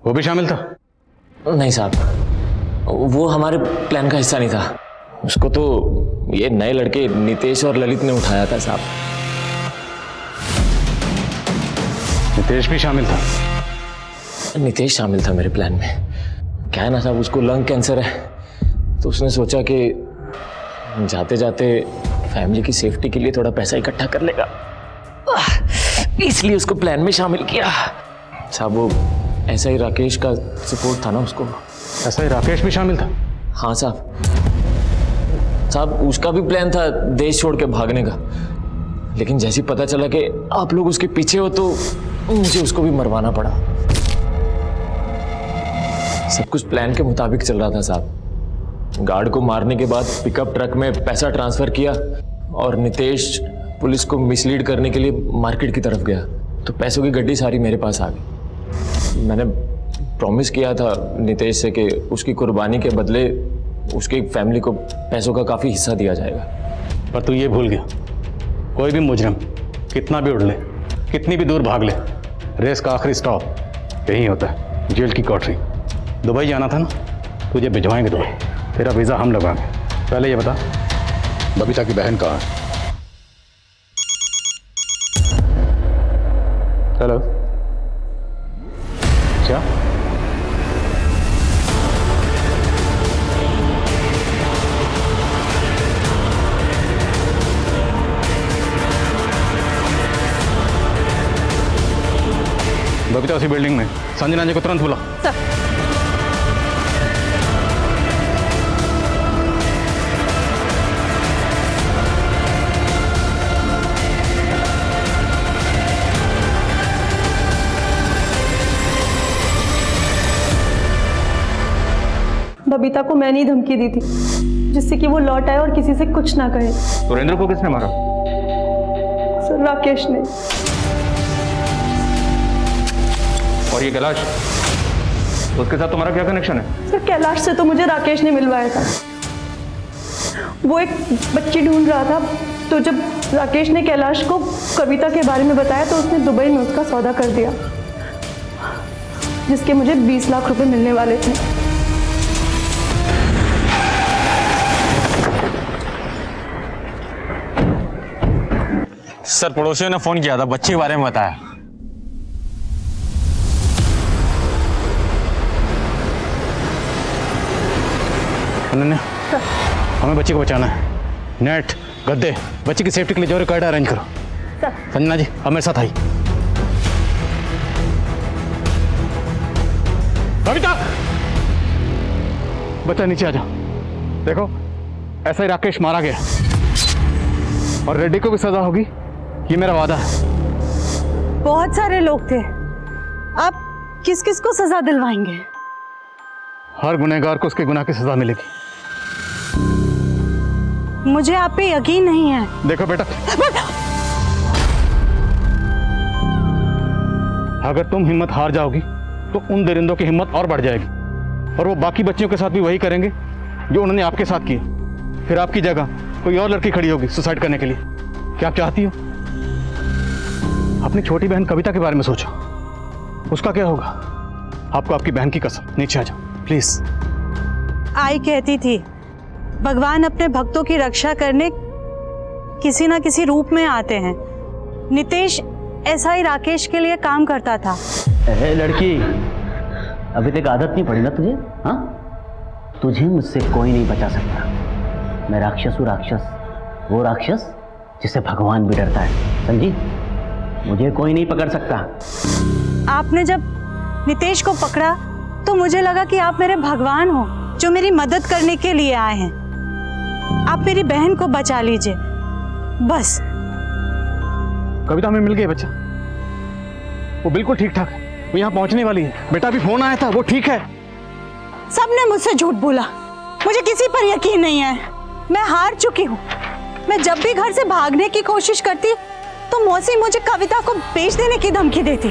वो भी शामिल था? नहीं साहब, वो हमारे प्लान का हिस्सा नहीं था। उसको तो ये नए लड़के नितेश और ललित ने उठाया था साहब। नितेश भी शामिल था? नितेश शामिल था मेरे प्लान में। क्या है ना साहब, उसको लंग कैंसर है, तो उसने सोचा कि जाते जाते फैमिली की सेफ्टी के लिए थोड़ा पैसा इकट्ठा कर लेगा, इसलिए उसको प्लान में शामिल किया साहब। वो ऐसा ही राकेश का सपोर्ट था ना उसको। ऐसा ही राकेश भी शामिल था? हाँ साहब, उसका भी प्लान था देश छोड़ के भागने का, लेकिन जैसे ही पता चला कि आप लोग उसके पीछे हो तो मुझे उसको भी मरवाना पड़ा। सब कुछ प्लान के मुताबिक चल रहा था साहब। गार्ड को मारने के बाद पिकअप ट्रक में पैसा ट्रांसफर किया और नितेश पुलिस को मिसलीड करने के लिए मार्केट की तरफ गया, तो पैसों की गड्डी सारी मेरे पास आ गई। मैंने प्रॉमिस किया था नितेश से कि उसकी कुर्बानी के बदले उसकी फैमिली को पैसों का काफ़ी हिस्सा दिया जाएगा। पर तू ये भूल गया, कोई भी मुजरिम कितना भी उड़ ले, कितनी भी दूर भाग ले, रेस का आखिरी स्टॉप यही होता है, जेल की कोठरी। दुबई जाना था ना, तुझे भिजवाएंगे दुबई, तेरा वीज़ा हम लगाएंगे। पहले ये बता, बबीता की बहन कहाँ है? हेलो, क्या? बबीता उसी बिल्डिंग में। संजना जी को तुरंत बुला। बबीता को मैंने ही धमकी दी थी, जिससे कि वो लौट आए और किसी से कुछ ना कहे। सुरेंद्र को किसने मारा? सर राकेश ने। और ये कैलाश, उसके साथ तुम्हारा क्या कनेक्शन है? सर कैलाश से तो मुझे राकेश ने मिलवाया था। वो एक बच्ची ढूंढ रहा था, तो जब राकेश ने कैलाश को कविता के बारे में बताया तो उसने दुबई में उसका सौदा कर दिया, जिसके मुझे 20 लाख रुपए मिलने वाले थे। सर पड़ोसियों ने फोन किया था, बच्ची के बारे में बताया। अनन्या, हमें बच्ची को बचाना है। नेट, गद्दे, बच्ची की सेफ्टी के लिए जरूरी कार्ड अरेंज करो। संजना जी, अब मेरे साथ आई। बबीता, बच्चा नीचे आ जाओ। देखो, ऐसा ही राकेश मारा गया और रेड्डी को भी सजा होगी, ये मेरा वादा है। बहुत सारे लोग थे, आप किस किस को सजा दिलवाएंगे? हर गुनहगार को उसके गुनाह की सजा मिलेगी। मुझे आप पे यकीन नहीं है। देखो बेटा, अगर तुम हिम्मत हार जाओगी तो उन दरिंदों की हिम्मत और बढ़ जाएगी, और वो बाकी बच्चियों के साथ भी वही करेंगे जो उन्होंने आपके साथ किया। फिर आपकी जगह कोई और लड़की खड़ी होगी सुसाइड करने के लिए। क्या आप चाहती हो? अपनी छोटी बहन कविता के बारे में सोचो, उसका क्या होगा? आपको आपकी बहन की कसम, नीचे आ जाओ प्लीज। आई कहती थी भगवान अपने भक्तों की रक्षा करने किसी ना किसी रूप में आते हैं। नितेश ऐसा ही राकेश के लिए काम करता था। लड़की, अभी तक आदत नहीं पड़ी ना तुझे? हाँ, तुझे मुझसे कोई नहीं बचा सकता। मैं राक्षस हूँ, राक्षस, वो राक्षस जिसे भगवान भी डरता है, समझी? मुझे कोई नहीं पकड़ सकता। आपने जब नितेश को पकड़ा तो मुझे लगा कि आप मेरे भगवान हो जो मेरी मदद करने के लिए आए हैं। आप मेरी बहन को बचा लीजिए बस। कविता हमें मिल गई बच्चा, वो बिल्कुल ठीक ठाक है, वो यहाँ पहुँचने वाली है। बेटा अभी फोन आया था, वो ठीक है। सबने मुझसे झूठ बोला, मुझे किसी पर यकीन नहीं है। मैं हार चुकी हूँ। मैं जब भी घर से भागने की कोशिश करती तो मौसी मुझे कविता को बेच देने की धमकी देती।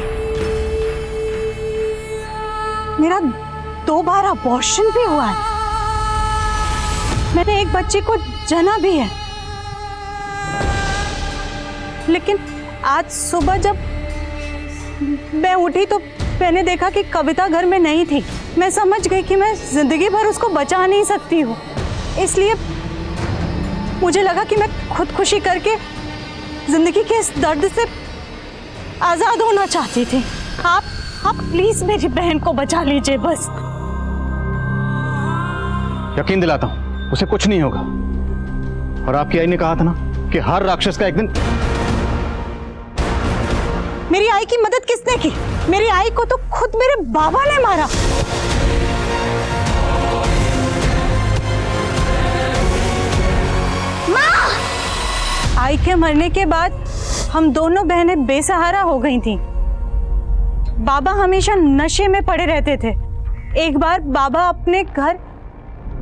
मेरा 2 बार अबॉर्शन भी हुआ है। मैंने एक बच्चे को जना भी है। लेकिन आज सुबह जब मैं उठी तो मैंने देखा कि कविता घर में नहीं थी। मैं समझ गई कि मैं जिंदगी भर उसको बचा नहीं सकती हूँ। इसलिए मुझे लगा कि मैं खुदकुशी करके जिंदगी के इस दर्द से आजाद होना चाहती थी। आप प्लीज मेरी बहन को बचा लीजिए बस। यकीन दिलाता हूं, उसे कुछ नहीं होगा। और आपकी आई ने कहा था ना कि हर राक्षस का एक दिन। मेरी आई की मदद किसने की? मेरी आई को तो खुद मेरे बाबा ने मारा। माँ! आई के मरने के बाद हम दोनों बहनें बेसहारा हो गई थीं। बाबा हमेशा नशे में पड़े रहते थे। एक बार बाबा अपने घर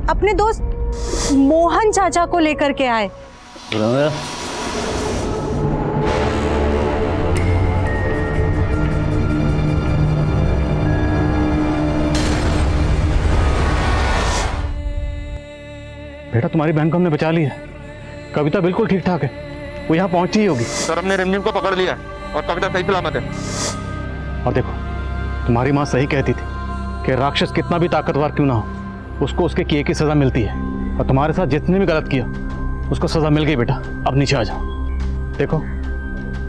अपने दोस्त मोहन चाचा को लेकर के आए। बेटा तुम्हारी बहन को हमने बचा लिया है। कविता बिल्कुल ठीक ठाक है, वो यहाँ पहुंची ही होगी। सर, हमने रिमझिम को पकड़ लिया और कविता सही सलामत है। और देखो, तुम्हारी माँ सही कहती थी कि राक्षस कितना भी ताकतवर क्यों ना हो, उसको उसके किए की सजा मिलती है। और तुम्हारे साथ जितने भी गलत किया उसको सजा मिल गई। बेटा अब नीचे आ जाओ। देखो,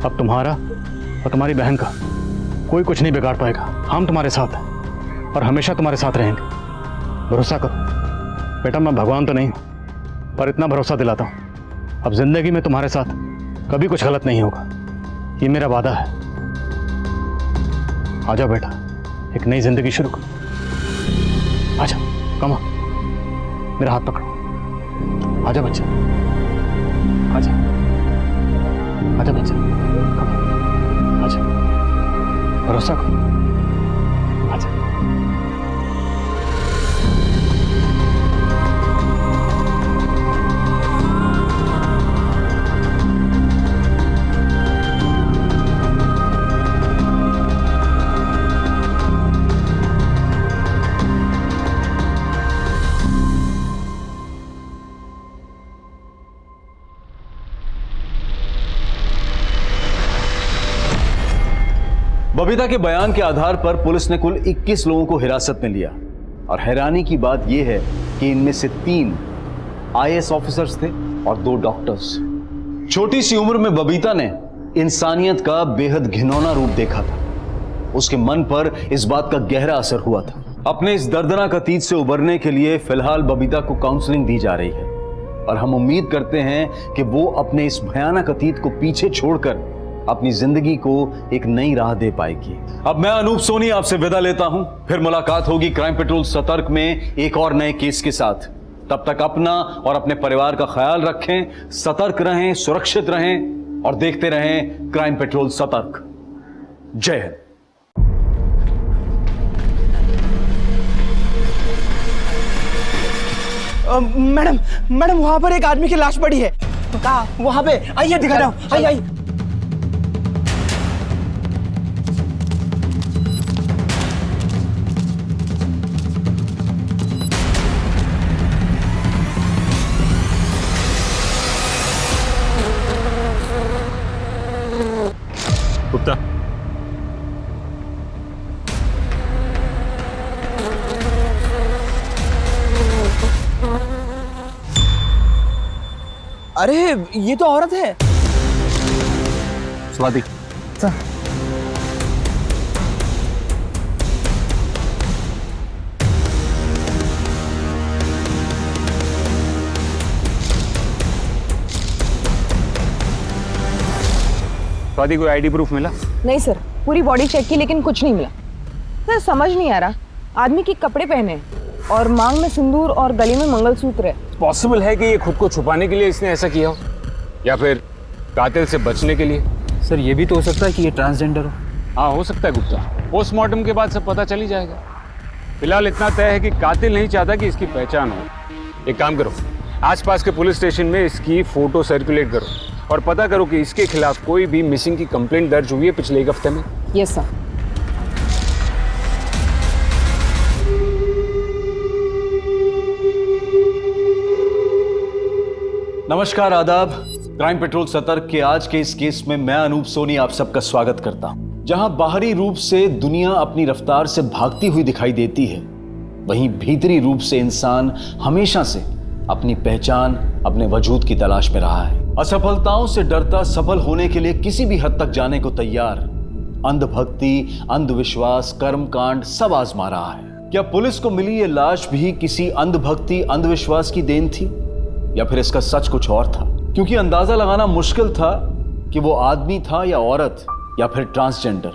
अब तुम्हारा और तुम्हारी बहन का कोई कुछ नहीं बिगाड़ पाएगा। हम तुम्हारे साथ हैं और हमेशा तुम्हारे साथ रहेंगे। भरोसा करो बेटा, मैं भगवान तो नहीं हूँ पर इतना भरोसा दिलाता हूँ, अब जिंदगी में तुम्हारे साथ कभी कुछ गलत नहीं होगा। ये मेरा वादा है। आ जाओ बेटा, एक नई जिंदगी शुरू करो। आ जाओ, कम ऑन, मेरा हाथ पकड़ो। आ जाओ बच्चा, आ जाओ, आ जाओ बच्चा, कम ऑन, आ जाओ, भरोसा करो, आ जाओ। बबीता के बयान के आधार पर पुलिस ने कुल 21 लोगों को हिरासत में लिया और हैरानी की बात यह है कि इनमें से 3 आईएएस ऑफिसर्स थे और 2 डॉक्टर्स। छोटी सी उम्र में बबीता ने इंसानियत का बेहद घिनौना रूप देखा था। उसके मन पर इस बात का गहरा असर हुआ था। अपने इस दर्दनाक अतीत से उबरने के लिए फिलहाल बबीता को काउंसलिंग दी जा रही है और हम उम्मीद करते हैं कि वो अपने इस भयानक अतीत को पीछे छोड़कर अपनी जिंदगी को एक नई राह दे पाएगी। अब मैं अनूप सोनी आपसे विदा लेता हूं, फिर मुलाकात होगी क्राइम पेट्रोल सतर्क में एक और नए केस के साथ। तब तक अपना और अपने परिवार का ख्याल रखें, सतर्क रहें, सुरक्षित रहें और देखते रहें क्राइम पेट्रोल सतर्क। जय हिंद। मैडम मैडम, वहां पर एक आदमी की लाश पड़ी है। कहाँ? वहां पे, आइए दिखा रहा हूँ। आइए आइए। अरे ये तो औरत है। स्वाति, स्वाति कोई आईडी प्रूफ मिला? नहीं सर, पूरी बॉडी चेक की लेकिन कुछ नहीं मिला। सर समझ नहीं आ रहा, आदमी के कपड़े पहने हैं और मांग में सिंदूर और गले में मंगलसूत्र है। पॉसिबल है कि ये खुद को छुपाने के लिए इसने ऐसा किया हो, या फिर कातिल से बचने के लिए। सर ये भी तो हो सकता है कि ये ट्रांसजेंडर हो। हाँ हो सकता है गुप्ता, पोस्टमार्टम के बाद सब पता चल ही जाएगा। फिलहाल इतना तय है कि कातिल नहीं चाहता कि इसकी पहचान हो। एक काम करो, आसपास के पुलिस स्टेशन में इसकी फोटो सर्कुलेट करो और पता करो कि इसके खिलाफ कोई भी मिसिंग की कंप्लेंट दर्ज हुई है पिछले एक हफ्ते में। Yes sir. नमस्कार, आदाब। क्राइम पेट्रोल सतर्क के आज के इस केस में मैं अनूप सोनी आप सबका स्वागत करता हूं। जहां बाहरी रूप से दुनिया अपनी रफ्तार से भागती हुई दिखाई देती है, वहीं भीतरी रूप से इंसान हमेशा से अपनी पहचान, अपने वजूद की तलाश में रहा है। असफलताओं से डरता सफल होने के लिए किसी भी हद तक जाने को तैयार, अंधभक्ति, अंधविश्वास, कर्मकांड सब आजमा रहा है। क्या पुलिस को मिली ये लाश भी किसी अंधभक्ति, अंधविश्वास की देन थी, या फिर इसका सच कुछ और था? क्योंकि अंदाजा लगाना मुश्किल था कि वो आदमी था या औरत या फिर ट्रांसजेंडर,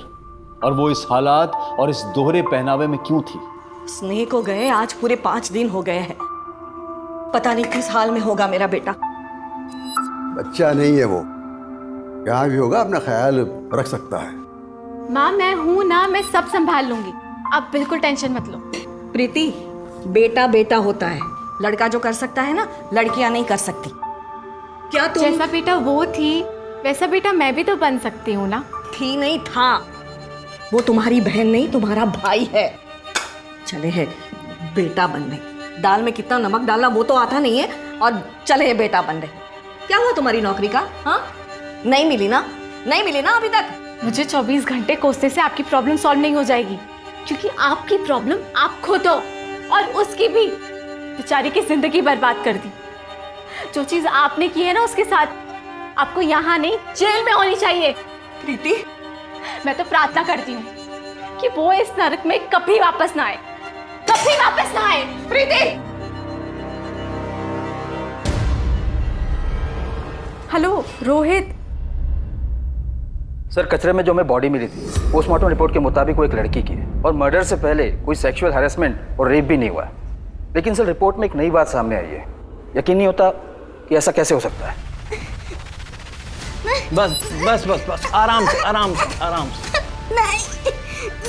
और वो इस हालात और इस दोहरे पहनावे में क्यों थी। स्नेह को गए आज पूरे 5 दिन हो गए हैं। पता नहीं किस हाल में होगा मेरा बेटा। बच्चा नहीं है वो, कहाँ भी होगा अपना ख्याल रख सकता है। माँ मैं हूँ ना, मैं सब संभाल लूंगी, आप बिल्कुल टेंशन मत लो। प्रीति, बेटा बेटा होता है, लड़का जो कर सकता है ना, लड़कियां नहीं कर सकती। क्या तुम जैसा बेटा वो थी वैसा बेटा मैं भी तो बन सकती हूँ ना। थी नहीं था, वो तुम्हारी बहन नहीं तुम्हारा भाई है। चले है बेटा बनने, दाल में कितना नमक डालना वो तो आता नहीं है, और चले है बेटा बनने। क्या हुआ तुम्हारी नौकरी का? हाँ नहीं मिली ना, नहीं मिली ना अभी तक। मुझे 24 घंटे कोसने से आपकी प्रॉब्लम सॉल्व नहीं हो जाएगी, क्योंकि आपकी प्रॉब्लम आप खुद हो, और उसकी भी बेचारी की जिंदगी बर्बाद कर दी। जो चीज आपने की है ना उसके साथ, आपको यहाँ नहीं जेल में होनी चाहिए। प्रीति, मैं तो प्रार्थना करती हूँ कि वो इस नरक में कभी वापस ना आए, कभी वापस ना आए। प्रीति, हेलो रोहित। सर कचरे में जो हमें बॉडी मिली थी, पोस्टमार्टम रिपोर्ट के मुताबिक वो एक लड़की की है, और मर्डर से पहले कोई सेक्सुअल हैरेसमेंट और रेप भी नहीं हुआ है। लेकिन सर रिपोर्ट में एक नई बात सामने आई है। यकीन नहीं होता कि ऐसा कैसे हो सकता है। बस बस बस बस, आराम से आराम से आराम से। नहीं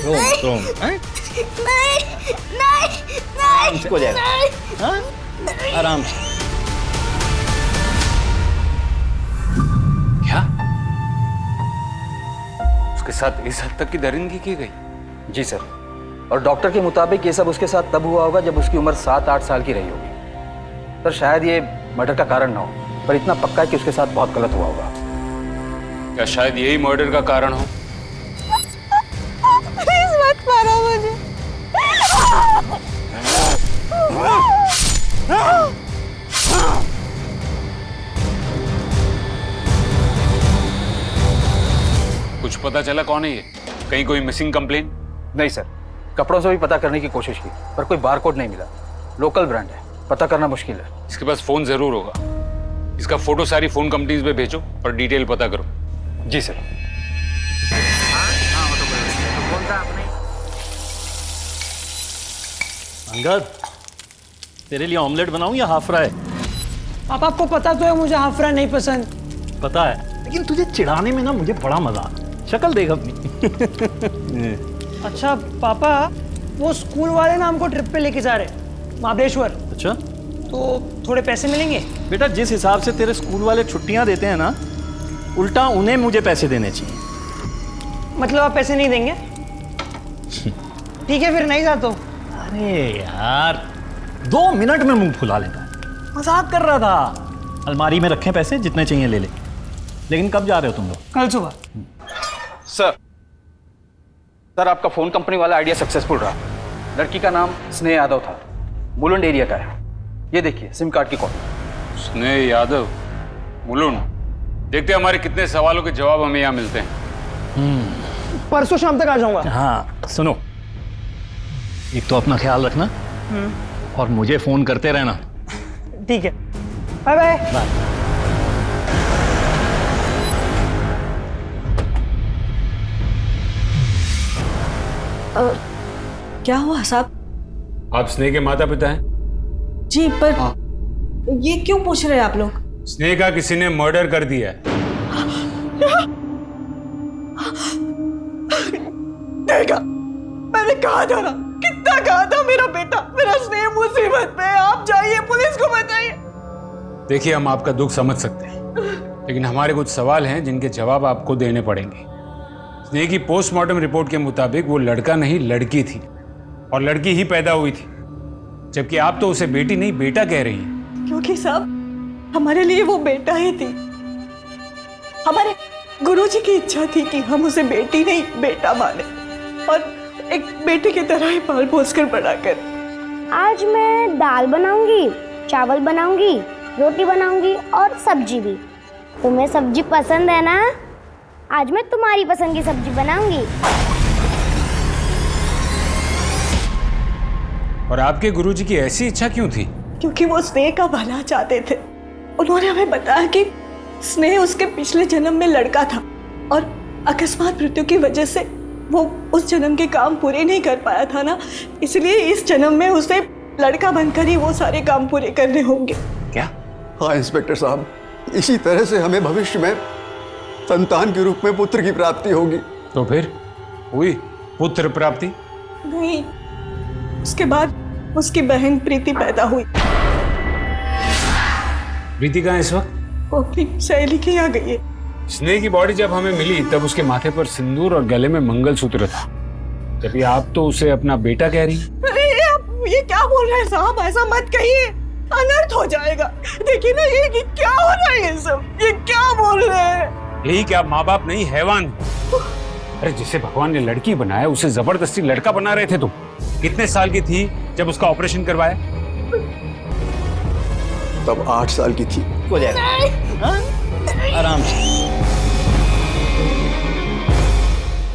रोम नहीं नहीं इसको जाएगा, हाँ? आराम से। क्या उसके साथ इस हद तक की दरिंदगी की गई? जी सर, और डॉक्टर के मुताबिक ये सब उसके साथ तब हुआ होगा जब उसकी उम्र 7-8 साल की रही होगी। सर शायद ये मर्डर का कारण ना हो, पर इतना पक्का है कि उसके साथ बहुत गलत हुआ होगा। क्या शायद यही मर्डर का कारण हो? प्लीज मत मारो मुझे। कुछ पता चला कौन है ये? कहीं कोई मिसिंग कंप्लेन? नहीं सर, कपड़ों से भी पता करने की कोशिश की, पर कोई बारकोड नहीं मिला। लोकल ब्रांड है, पता करना मुश्किल है। इसके पास फोन जरूर होगा, इसका फोटो सारी फोन कंपनीज में भेजो और डिटेल पता करो। जी सर। अंगद, तेरे लिए ऑमलेट बनाऊं या हाफ फ्राई? पापा आपको पता तो है मुझे हाफ फ्राई नहीं पसंद। पता है, लेकिन तुझे चिढ़ाने में ना मुझे बड़ा मजा आता है। शक्ल देख अपनी। अच्छा पापा, वो स्कूल वाले ना हमको ट्रिप पे लेके जा रहे हैं महाबलेश्वर। अच्छा, तो थोड़े पैसे मिलेंगे? बेटा जिस हिसाब से तेरे स्कूल वाले छुट्टियां देते हैं ना, उल्टा उन्हें मुझे पैसे देने चाहिए। मतलब आप पैसे नहीं देंगे? ठीक है फिर नहीं जाता हूँ। अरे यार, 2 मिनट में मुंह फुला लेता है। मजाक कर रहा था। अलमारी में रखे पैसे, जितने चाहिए ले ले। लेकिन कब जा रहे हो तुम लोग? कल सुबह। सर आपका फोन कंपनी वाला आइडिया सक्सेसफुल रहा। लड़की का नाम स्नेह यादव था, मुलुंड एरिया का है। ये देखिए सिम कार्ड की कॉपी। स्नेह यादव? मुलुंड, देखते हैं हमारे कितने सवालों के जवाब हमें यहाँ मिलते हैं। परसों शाम तक आ जाऊंगा। हाँ सुनो, एक तो अपना ख्याल रखना और मुझे फोन करते रहना। ठीक है, बाय बाय। क्या हुआ साहब? आप स्नेह के माता पिता हैं? जी, पर ये क्यों पूछ रहे हैं आप लोग? स्नेह का किसी ने मर्डर कर दिया है। देखा, मैंने कहा था ना, कितना कहा था मेरा बेटा, मेरा स्नेह मुसीबत में, आप जाइए पुलिस को बताइए। देखिए, हम आपका दुख समझ सकते हैं, लेकिन हमारे कुछ सवाल हैं जिनके जवाब आपको देने पड़ेंगे। स्नेह की पोस्टमार्टम रिपोर्ट के मुताबिक वो लड़का नहीं लड़की थी, और लड़की ही पैदा हुई थी, जबकि आप तो उसे बेटी नहीं बेटा कह रही हैं। क्योंकि साहब हमारे लिए वो बेटा ही थी। हमारे गुरुजी की इच्छा थी कि हम उसे बेटी नहीं बेटा माने और एक बेटे की तरह ही पाल पोस कर बड़ा कर। आज मैं दाल बनाऊंगी, चावल बनाऊंगी, रोटी बनाऊंगी और सब्जी भी। तुम्हें सब्जी पसंद है ना? आज मैं तुम्हारी पसंद की सब्जी बनाऊंगी। और आपके गुरुजी की ऐसी इच्छा क्यों थी? क्योंकि वो स्नेह का भला चाहते थे। उन्होंने हमें बताया कि स्नेह उसके पिछले जन्म में लड़का था और अकस्मात मृत्यु की वजह से वो उस जन्म के काम पूरे नहीं कर पाया था ना, इसलिए इस जन्म में उसे लड़का बनकर ही वो सारे काम पूरे करने होंगे। क्या? हाँ इंस्पेक्टर साहब, इसी तरह से हमें भविष्य में संतान के रूप में पुत्र की प्राप्ति होगी। तो फिर हुई पुत्र प्राप्ति? नहीं, उसके बाद उसकी बहन प्रीति पैदा हुई। प्रीति कहाँ है इस वक्त? वो अपनी सहेली के यहाँ गई है। स्नेह की बॉडी जब हमें मिली तब उसके माथे पर सिंदूर और गले में मंगलसूत्र था, जबकि आप तो उसे अपना बेटा कह रही। अरे आप ये क्या बोल रहे हैं साहब, ऐसा मत कहिए, अनर्थ हो जाएगा। देखिए ना ये क्या हो रहा है, ये सब ये क्या बोल रहे हैं? यही कि आप माँ बाप नहीं हैवान। अरे जिसे भगवान ने लड़की बनाया उसे जबरदस्ती लड़का बना रहे थे तुम। कितने साल की थी जब उसका ऑपरेशन करवाया? तब 8 साल की थी। हो जाएगा आराम से।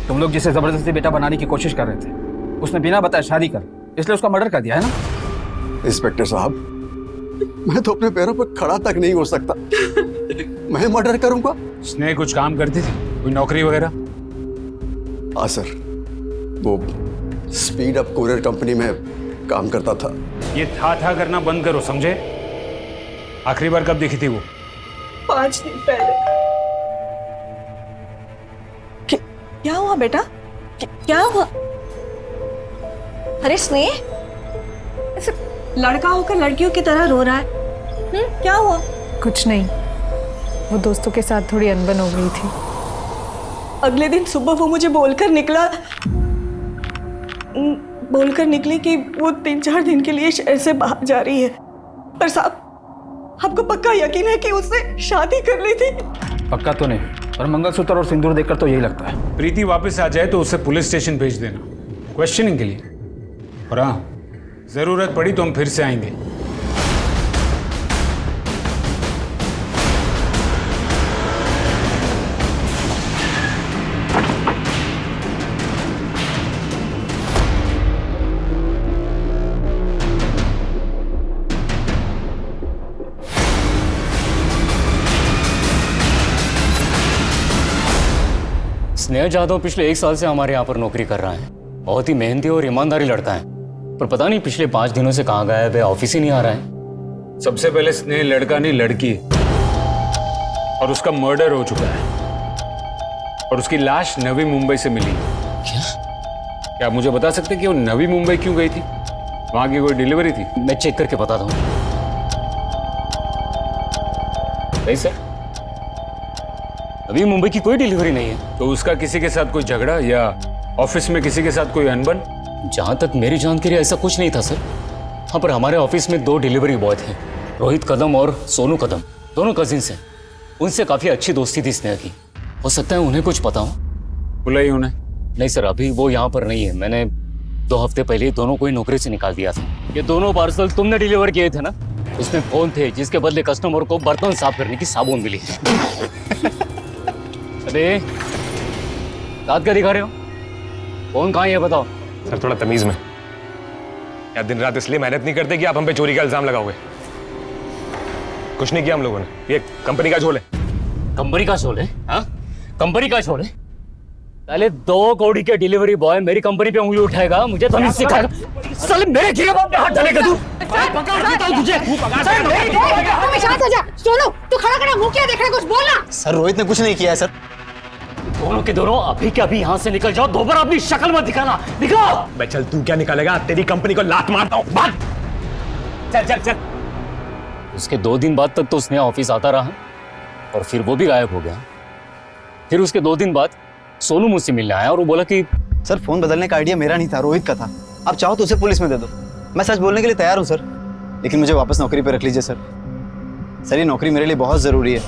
तुम लोग जिसे जबरदस्ती बेटा बनाने की कोशिश कर रहे थे, उसने बिना बताए शादी कर, इसलिए उसका मर्डर कर दिया है ना? इंस्पेक्टर साहब, मैं तो अपने पैरों पर खड़ा तक नहीं हो सकता, मैं मर्डर करूंगा? स्नेह कुछ काम करती थी, कोई नौकरी वगैरह? हाँ सर, वो स्पीड अप कुरियर कंपनी में काम करता था। ये था करना बंद करो, समझे? आखिरी बार कब देखी थी वो? 5 दिन पहले। क्या हुआ बेटा? क्या हुआ? अरे स्नेह, ऐसे लड़का होकर लड़कियों की तरह रो रहा है। क्या हुआ? कुछ नहीं, वो दोस्तों के साथ थोड़ी अनबन हो गई थी। अगले दिन सुबह वो मुझे बोलकर निकली कि वो 3-4 दिन के लिए शहर से बाहर जा रही है। पर साहब, आपको पक्का यकीन है कि उसने शादी कर ली थी? पक्का तो नहीं, और मंगलसूत्र और सिंदूर देखकर तो यही लगता है। प्रीति वापस आ जाए तो उसे पुलिस स्टेशन भेज देना क्वेश्चनिंग के लिए, और हाँ, जरूरत पड़ी तो हम फिर से आएंगे। स्नेह जाधव पिछले 1 साल से हमारे यहाँ पर नौकरी कर रहा है। बहुत ही मेहनती और ईमानदारी लड़का है, पर पता नहीं पिछले 5 दिनों से कहाँ गायब है, ऑफिस ही नहीं आ रहा है। सबसे पहले स्नेह लड़का नहीं लड़की है, और उसका मर्डर हो चुका है, और उसकी लाश नवी मुंबई से मिली। क्या आप मुझे बता सकते कि वो नवी मुंबई क्यों गई थी? वहां की कोई डिलीवरी थी? मैं चेक करके बताता हूँ। नहीं सर, अभी मुंबई की कोई डिलीवरी नहीं है। तो उसका किसी के साथ कोई झगड़ा या ऑफिस में किसी के साथ कोई अनबन? जहां तक मेरी जानकारी ऐसा कुछ नहीं था सर। हाँ, पर हमारे ऑफिस में 2 डिलीवरी बॉय थे, रोहित कदम और सोनू कदम, दोनों कजिन्स हैं। उनसे काफी अच्छी दोस्ती थी स्नेह की। हो सकता है उन्हें कुछ पता हो। बुलाई उन्हें? नहीं सर, अभी वो यहाँ पर नहीं है। मैंने 2 हफ्ते पहले दोनों को ही नौकरी से निकाल दिया था। ये दोनों पार्सल तुमने डिलीवर किए थे ना? उसमें फोन थे जिसके बदले कस्टमर को बर्तन साफ करने की साबुन मिली। अरे दांत क्या दिखा रहे हो? फोन कहाँ है ये बताओ। सर थोड़ा तमीज में, या दिन रात इसलिए मेहनत नहीं करते कि आप हम पे चोरी का इल्जाम लगाओगे। कुछ नहीं किया हम लोगों ने, ये कंपनी का झोल है। कंपनी का झोल है? हाँ कंपनी का झोल है? पहले 2 कौड़ी के डिलीवरी बॉय मेरी कंपनी पे उंगली उठाएगा, मुझे तो नहीं सिखाएगा। साले मेरे गिरबान पे हाथ डालेगा तू। तुझे शांत हो जा। सोनू तू खड़ा खड़ा मुंह क्या देख रहा है, कुछ बोलना। सर रोहित ने कुछ नहीं किया है सर। दोनों के दोनों अभी के अभी यहाँ से निकल जाओ, दोबारा अपनी शक्ल मत दिखाना। दिखाओ। मैं चल, तू क्या निकालेगा? तेरी कंपनी को लात मारता हूँ। भाग चल चल चल। उसके 2 दिन बाद तक तो उसने ऑफिस आता रहा और फिर वो भी गायब हो गया। फिर उसके 2 दिन बाद सोनू मुझसे मिलने आया और वो बोला कि सर फोन बदलने का आइडिया मेरा नहीं था, रोहित का था। आप चाहो तो उसे पुलिस में दे दो, मैं सच बोलने के लिए तैयार हूँ सर, लेकिन मुझे वापस नौकरी पे रख लीजिए सर। सर ये नौकरी मेरे लिए बहुत ज़रूरी है,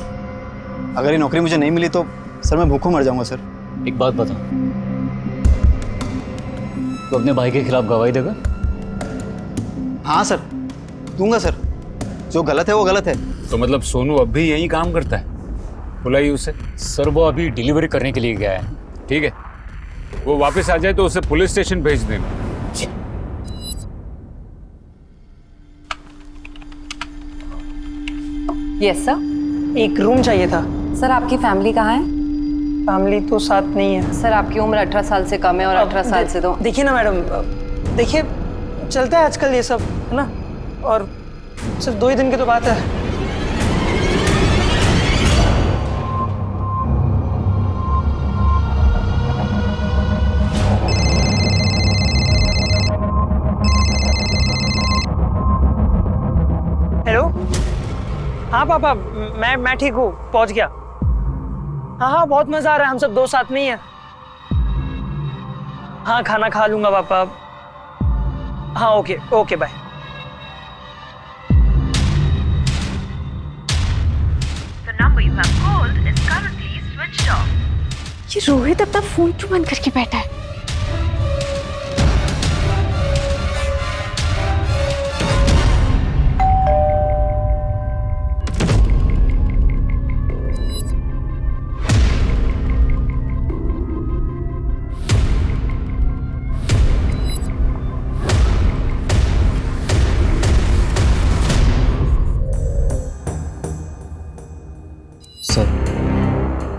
अगर ये नौकरी मुझे नहीं मिली तो सर मैं भूखों मर जाऊंगा सर। एक बात बता, तो अपने भाई के खिलाफ गवाही देगा? हाँ सर दूंगा सर, जो गलत है वो गलत है। तो मतलब सोनू अब भी यही काम करता है? बुलाइए उसे। सर वो अभी डिलीवरी करने के लिए गया है। ठीक है, वो वापस आ जाए तो उसे पुलिस स्टेशन भेज देना। Yes sir. एक रूम चाहिए था। सर आपकी फैमिली कहाँ है? फैमिली तो साथ नहीं है। सर आपकी उम्र 18 साल से कम है और 18 साल से तो देखिए ना मैडम, देखिए चलता है आजकल ये सब, है ना, और सिर्फ 2 ही दिन की तो बात है। हेलो, हाँ पापा मैं ठीक हूँ, पहुँच गया। हाँ बहुत मजा आ रहा है, हम सब 2 साथ में ही हैं। हाँ खाना खा लूंगा पापा। हाँ ओके ओके बाय। ये रोहित अपना फोन क्यों बंद करके बैठा है?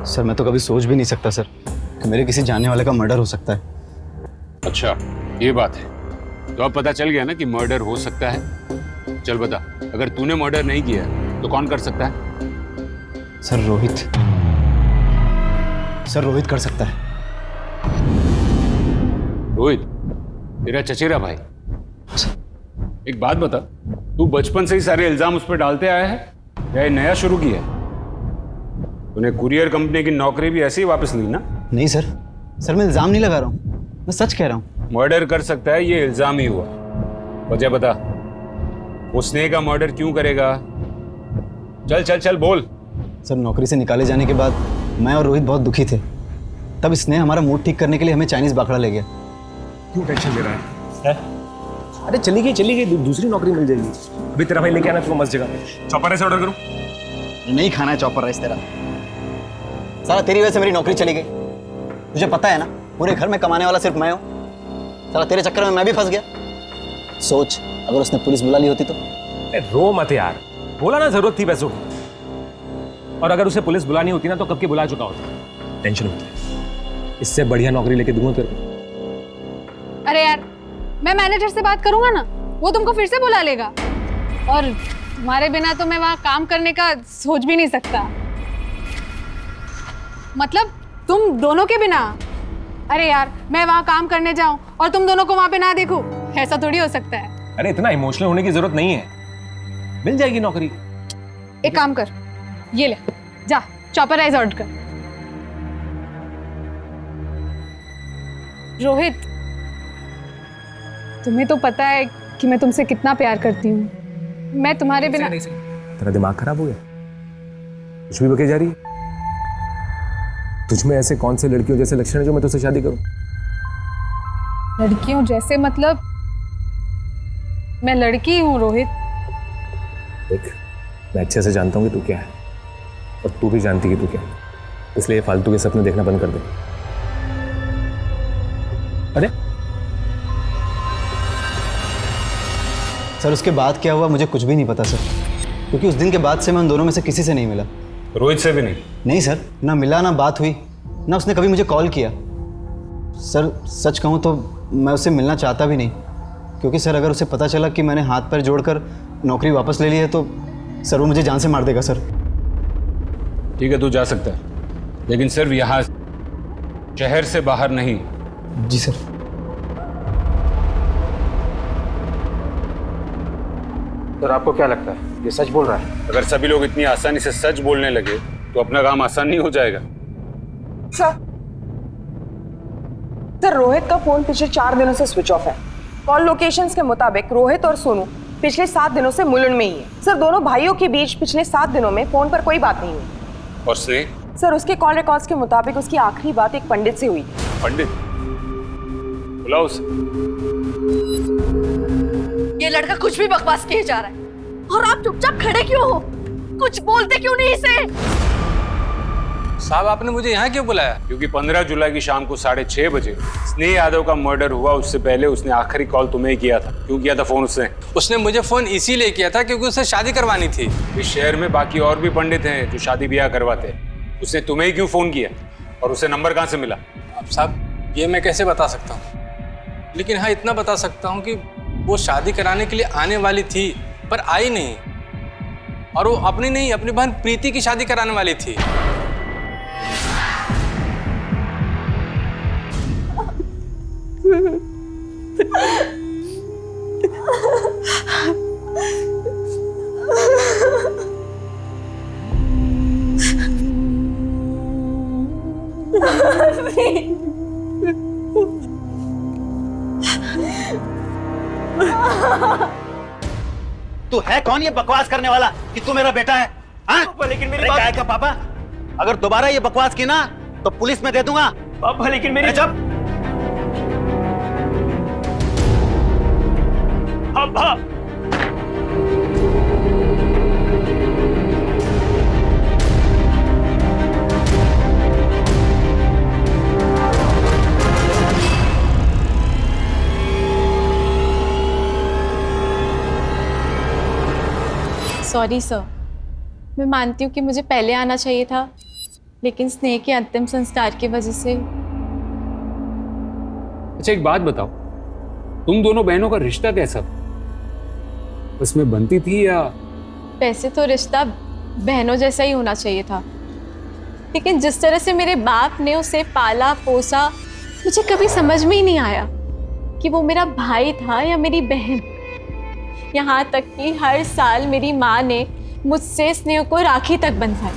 सर मैं तो कभी सोच भी नहीं सकता सर कि मेरे किसी जानने वाले का मर्डर हो सकता है। अच्छा ये बात है, तो अब पता चल गया ना कि मर्डर हो सकता है। चल बता, अगर तूने मर्डर नहीं किया तो कौन कर सकता है? सर रोहित, सर रोहित कर सकता है। रोहित तेरा चचेरा भाई? एक बात बता, तू बचपन से ही सारे इल्जाम उस पर डालते आया है या ये नया शुरू किया है? तूने कुरियर कंपनी की नौकरी भी ऐसे ही वापस ली ना? नहीं सर, सर मैं इल्जाम नहीं लगा रहा हूँ, मैं सच कह रहा हूँ। मर्डर कर सकता है ये इल्जाम ही हुआ। वजह बता, वो स्नेह का मर्डर क्यों करेगा? चल चल चल बोल। सर नौकरी से निकाले जाने के बाद मैं और रोहित बहुत दुखी थे, तब स्नेह हमारा मूड ठीक करने के लिए हमें चाइनीज बाखड़ा ले गया। क्यों टेंशन ले रहा है? अरे चली गई, दूसरी नौकरी मिल जाएगी। अभी तेरा भाई लेके आना तुमको मस्त जगह पे। चॉपर राइस ऑर्डर करूं? नहीं खाना है चॉपर राइस तेरा। साला तेरी वजह से मेरी नौकरी चली गई, तुझे पता है ना, पूरे घर में कमाने वाला सिर्फ मैं हूँ। साला तेरे चक्कर में मैं भी फंस गया। सोच अगर उसने पुलिस बुला ली होती तो। रो मत यार, बोला ना जरूरत थी पैसों की, और अगर उसे पुलिस बुलानी होती ना तो कब की बुला चुका होता। टेंशन मत ले, इससे बढ़िया नौकरी लेके दूंगा तेरे को। अरे यार मैं मैनेजर से बात करूंगा ना, वो तुमको फिर से बुला लेगा, और तुम्हारे बिना तो मैं वहां काम करने का सोच भी नहीं सकता। मतलब तुम दोनों के बिना? अरे यार मैं वहां काम करने जाऊं और तुम दोनों को वहां पे ना देखूं, ऐसा थोड़ी हो सकता है। अरे इतना इमोशनल होने की जरूरत नहीं है, मिल जाएगी नौकरी। एक काम कर, ये ले जा चॉपर राइस ऑर्डर कर। रोहित तुम्हें तो पता है कि मैं तुमसे कितना प्यार करती हूँ। मैं तुम्हारे बिना। तेरा दिमाग खराब हो गया? कुछ भी बके जा रही है? तुझमें ऐसे कौन से लड़कियों जैसे लक्षण है जो मैं तुझसे शादी करूं? लड़कियों जैसे मतलब मैं लड़की हूँ रोहित, देख, मैं अच्छे से जानता हूँ कि तू क्या है और तू भी जानती कि तू क्या है, इसलिए फालतू के सपने देखना बंद कर दे। अरे सर उसके बाद क्या हुआ मुझे कुछ भी नहीं पता सर, क्योंकि उस दिन के बाद से मैं उन दोनों में से किसी से नहीं मिला। रोहित से भी नहीं? नहीं सर, ना मिला ना बात हुई, ना उसने कभी मुझे कॉल किया। सर सच कहूँ तो मैं उससे मिलना चाहता भी नहीं, क्योंकि सर अगर उसे पता चला कि मैंने हाथ पैर जोड़कर नौकरी वापस ले ली है तो सर वो मुझे जान से मार देगा सर। ठीक है, तू जा सकता है, लेकिन सिर्फ यहाँ शहर से बाहर नहीं। जी सर। सर आपको क्या लगता है ये सच बोल रहा है? अगर सभी लोग इतनी आसानी से सच बोलने लगे तो अपना काम आसान नहीं हो जाएगा। सर रोहित का फोन पिछले 4 दिनों से स्विच ऑफ है। कॉल लोकेशंस के मुताबिक रोहित और सोनू पिछले 7 दिनों से मुलुंड में ही है। सर दोनों भाइयों के बीच पिछले 7 दिनों में फोन पर कोई बात नहीं हुई। और स्नेह? सर उसके कॉल रिकॉर्ड्स के मुताबिक उसकी आखिरी बात एक पंडित से हुई। पंडित? बुलाओ उसे। ये लड़का कुछ भी बकवास किए जा रहा है और आप चुपचाप खड़े क्यों हो? कुछ बोलते क्यों नहीं इसे? साहब आपने मुझे यहाँ क्यों बुलाया? क्योंकि 15 जुलाई की शाम को 6:30 बजे स्नेह यादव का मर्डर हुआ। उससे पहले उसने आखिरी कॉल तुम्हें ही किया था। क्यों किया था फोन उसने? उसने मुझे फोन इसीलिए किया था क्योंकि उसे शादी करवानी थी। इस शहर में बाकी और भी पंडित हैं जो शादी ब्याह करवाते हैं। उसने तुम्हें ही क्यों फोन किया और उसे नंबर कहाँ से मिला? अब साहब ये मैं कैसे बता सकता हूँ, लेकिन हाँ इतना बता सकता हूँ कि वो शादी कराने के लिए आने वाली थी पर आई नहीं, और वो अपनी नहीं अपनी बहन प्रीति की शादी कराने वाली थी। तू है कौन ये बकवास करने वाला कि तू मेरा बेटा है? हाँ? लेकिन मेरी बात का पापा, अगर दोबारा ये बकवास की ना तो पुलिस में दे दूंगा। पापा लेकिन मेरी जब पापा सॉरी सर, मैं मानती हूँ कि मुझे पहले आना चाहिए था, लेकिन स्नेह के अंतिम संस्कार की वजह से। अच्छा एक बात बताओ, तुम दोनों बहनों का रिश्ता कैसा था? उसमें बनती थी या? वैसे तो रिश्ता बहनों जैसा ही होना चाहिए था, लेकिन जिस तरह से मेरे बाप ने उसे पाला पोसा, मुझे कभी समझ में ही नहीं आया कि वो मेरा भाई था या मेरी बहन। यहाँ तक कि हर साल मेरी माँ ने मुझसे स्नेह को राखी तक बंधवाई।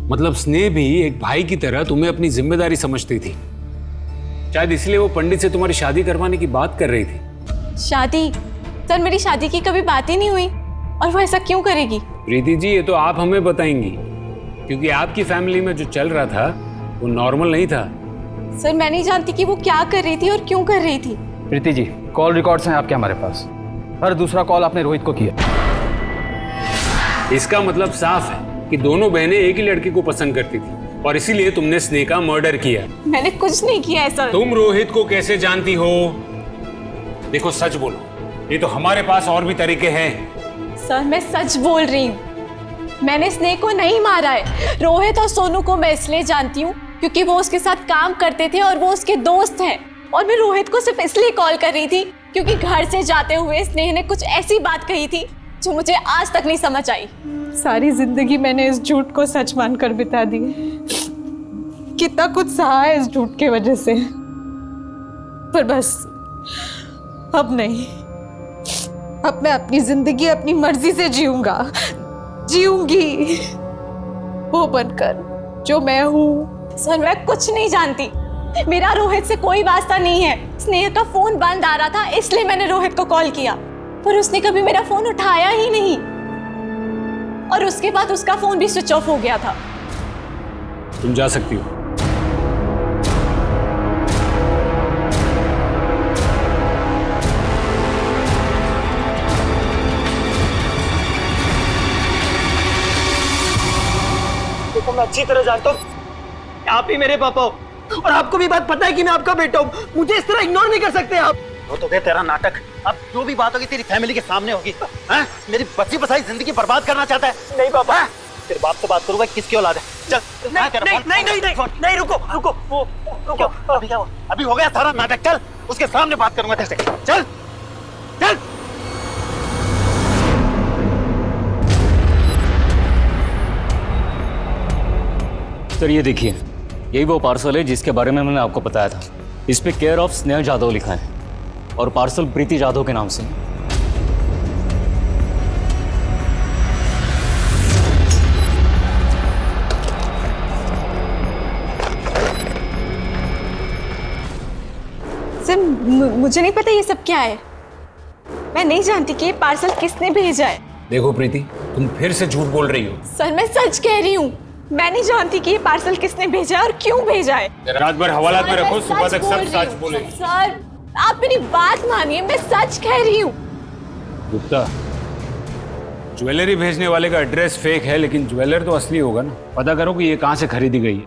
मतलब स्नेह भी एक भाई की तरह तुम्हें अपनी जिम्मेदारी समझती थी, शायद इसलिए वो पंडित से तुम्हारी शादी करवाने की बात कर रही थी। शादी? सर मेरी शादी की कभी बात ही नहीं हुई, और वो ऐसा क्यों करेगी? प्रीति जी ये तो आप हमें बताएंगी, क्योंकि आपकी फैमिली में जो चल रहा था वो नॉर्मल नहीं था। सर मैं नहीं जानती कि वो क्या कर रही थी और क्यों कर रही थी। प्रीति जी कॉल रिकॉर्ड्स हैं आपके हमारे पास, हर दूसरा कॉल आपने रोहित को किया। इसका मतलब साफ है कि दोनों बहनें एक ही लड़के को पसंद करती थी और इसीलिए तुमने स्नेह का मर्डर किया। मैंने कुछ नहीं किया है सर। तुम रोहित को कैसे जानती हो? देखो सच बोलो, ये तो हमारे पास और भी तरीके हैं। सर मैं सच बोल रही हूँ, मैंने स्नेह को नहीं मारा है। रोहित और सोनू को मैं इसलिए जानती हूँ क्योंकि वो उसके साथ काम करते थे और वो उसके दोस्त हैं, और मैं रोहित को सिर्फ इसलिए कॉल कर रही थी क्योंकि घर से जाते हुए स्नेह ने कुछ ऐसी बात कही थी जो मुझे आज तक नहीं समझ आई। सारी जिंदगी मैंने इस झूठ को सच मानकर बिता दी। कितना कुछ सहा है इस झूठ के वजह से, पर बस अब नहीं। अब मैं अपनी जिंदगी अपनी मर्जी से जीऊंगी वो बनकर जो मैं हूँ। सर मैं कुछ नहीं जानती, मेरा रोहित से कोई वास्ता नहीं है। स्नेह का फोन बंद आ रहा था इसलिए मैंने रोहित को कॉल किया, पर उसने कभी मेरा फोन उठाया ही नहीं, और उसके बाद उसका फोन भी स्विच ऑफ हो गया था। तुम जा सकती हो। मैं अच्छी तरह जानता हूँ आप ही मेरे पापा हो और आपको भी बात पता है कि मैं आपका बेटा हूँ। मुझे इस तरह इग्नोर नहीं कर सकते आप। वो तो तेरा नाटक, अब जो भी बात होगी तेरी फैमिली के सामने होगी। हैं? मेरी बची बसाई जिंदगी बर्बाद करना चाहता है? नहीं पापा। तेरे बाप से बात करूंगा, किसकी औलाद है? चल। नहीं, रुको। रुको। अभी क्या हुआ? अभी हो गया सारा नाटक, चल उसके सामने बात करूंगा तेरे से। चल। सर ये देखिए, यही वो पार्सल है जिसके बारे में मैंने आपको बताया था। इस पे केयर ऑफ स्नेहा जादव लिखा है और पार्सल प्रीति जादव के नाम से। सर मुझे नहीं पता ये सब क्या है। मैं नहीं जानती कि ये पार्सल किसने भेजा है। देखो प्रीति, तुम फिर से झूठ बोल रही हो। सर मैं सच कह रही हूँ, मैं नहीं जानती कि ये पार्सल किसने भेजा है और क्यों भेजा है। रात भर हवालात में रखो, सुबह तक सब सच बोले। सर आप मेरी बात मानिए, मैं सच कह रही हूँ। गुप्ता, ज्वेलरी भेजने वाले का एड्रेस फेक है, लेकिन ज्वेलर तो असली होगा ना। पता करो कि ये कहाँ से खरीदी गई है।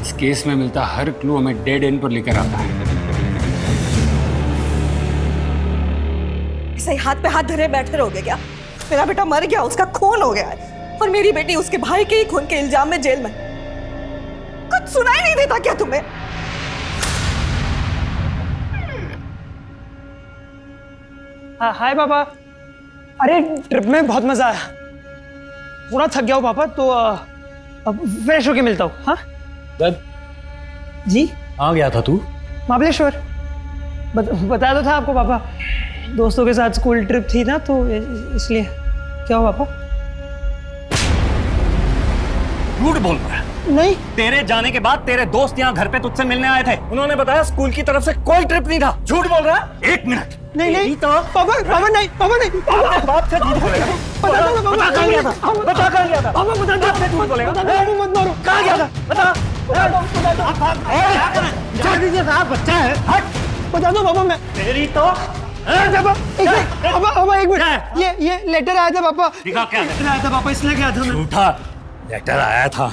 इस केस में मिलता हर क्लू हमें डेड एंड पर लेकर आता है। ऐसे हाथ पे हाथ धरे बैठे रहोगे क्या? मेरा बेटा मर गया, उसका खून हो गया है और मेरी बेटी उसके भाई के ही खून के इल्जाम में जेल में। कुछ सुनाई नहीं देता क्या तुम्हें? हाँ हाय पापा। अरे ट्रिप में बहुत मजा आया, थोड़ा थक गया हूँ पापा, तो अब फ्रेश होके मिलता हूँ। हाँ जी। कहाँ गया था तू? महाबलेश्वर। बताया तो था आपको पापा, दोस्तों के साथ स्कूल ट्रिप थी ना, तो इसलिए। क्या हुआ पापा? झूठ बोल रहा है। नहीं, तेरे जाने के बाद तेरे दोस्त यहाँ घर पे तुझसे मिलने आए थे। उन्होंने बताया स्कूल की तरफ से कोई ट्रिप नहीं था। झूठ बोल रहा है। एक मिनट। नहीं तो पापा नहीं बाप से झूठ बोलेगा। बता कहाँ गया था? बता कहाँ गया था? पापा बता से झूठ बोलेगा। मत मारो। कहाँ गया था? बता। छोड़ दीजिए साहब, बच्चा है। हट। बता दो पापा। मैं तेरी तो पापा एक मिनट, ये लेटर आया था पापा। दिखा क्या लेटर आया था पापा, इसलिए गया था मैं। झूठा लेटर आया था।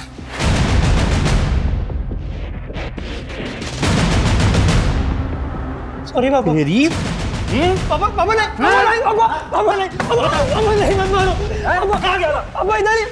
सॉरी पापा। तेरी पापा नहीं मत मारो। पापा कहाँ गया था? पापा इधर ही।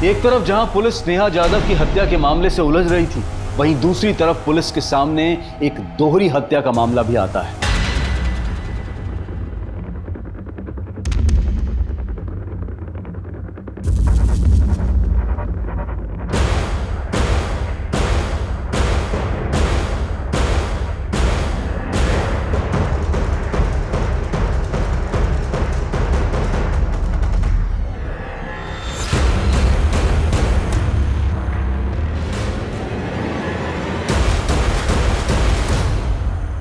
एक तरफ जहां पुलिस स्नेहा जाधव की हत्या के मामले से उलझ रही थी, वहीं दूसरी तरफ पुलिस के सामने एक दोहरी हत्या का मामला भी आता है।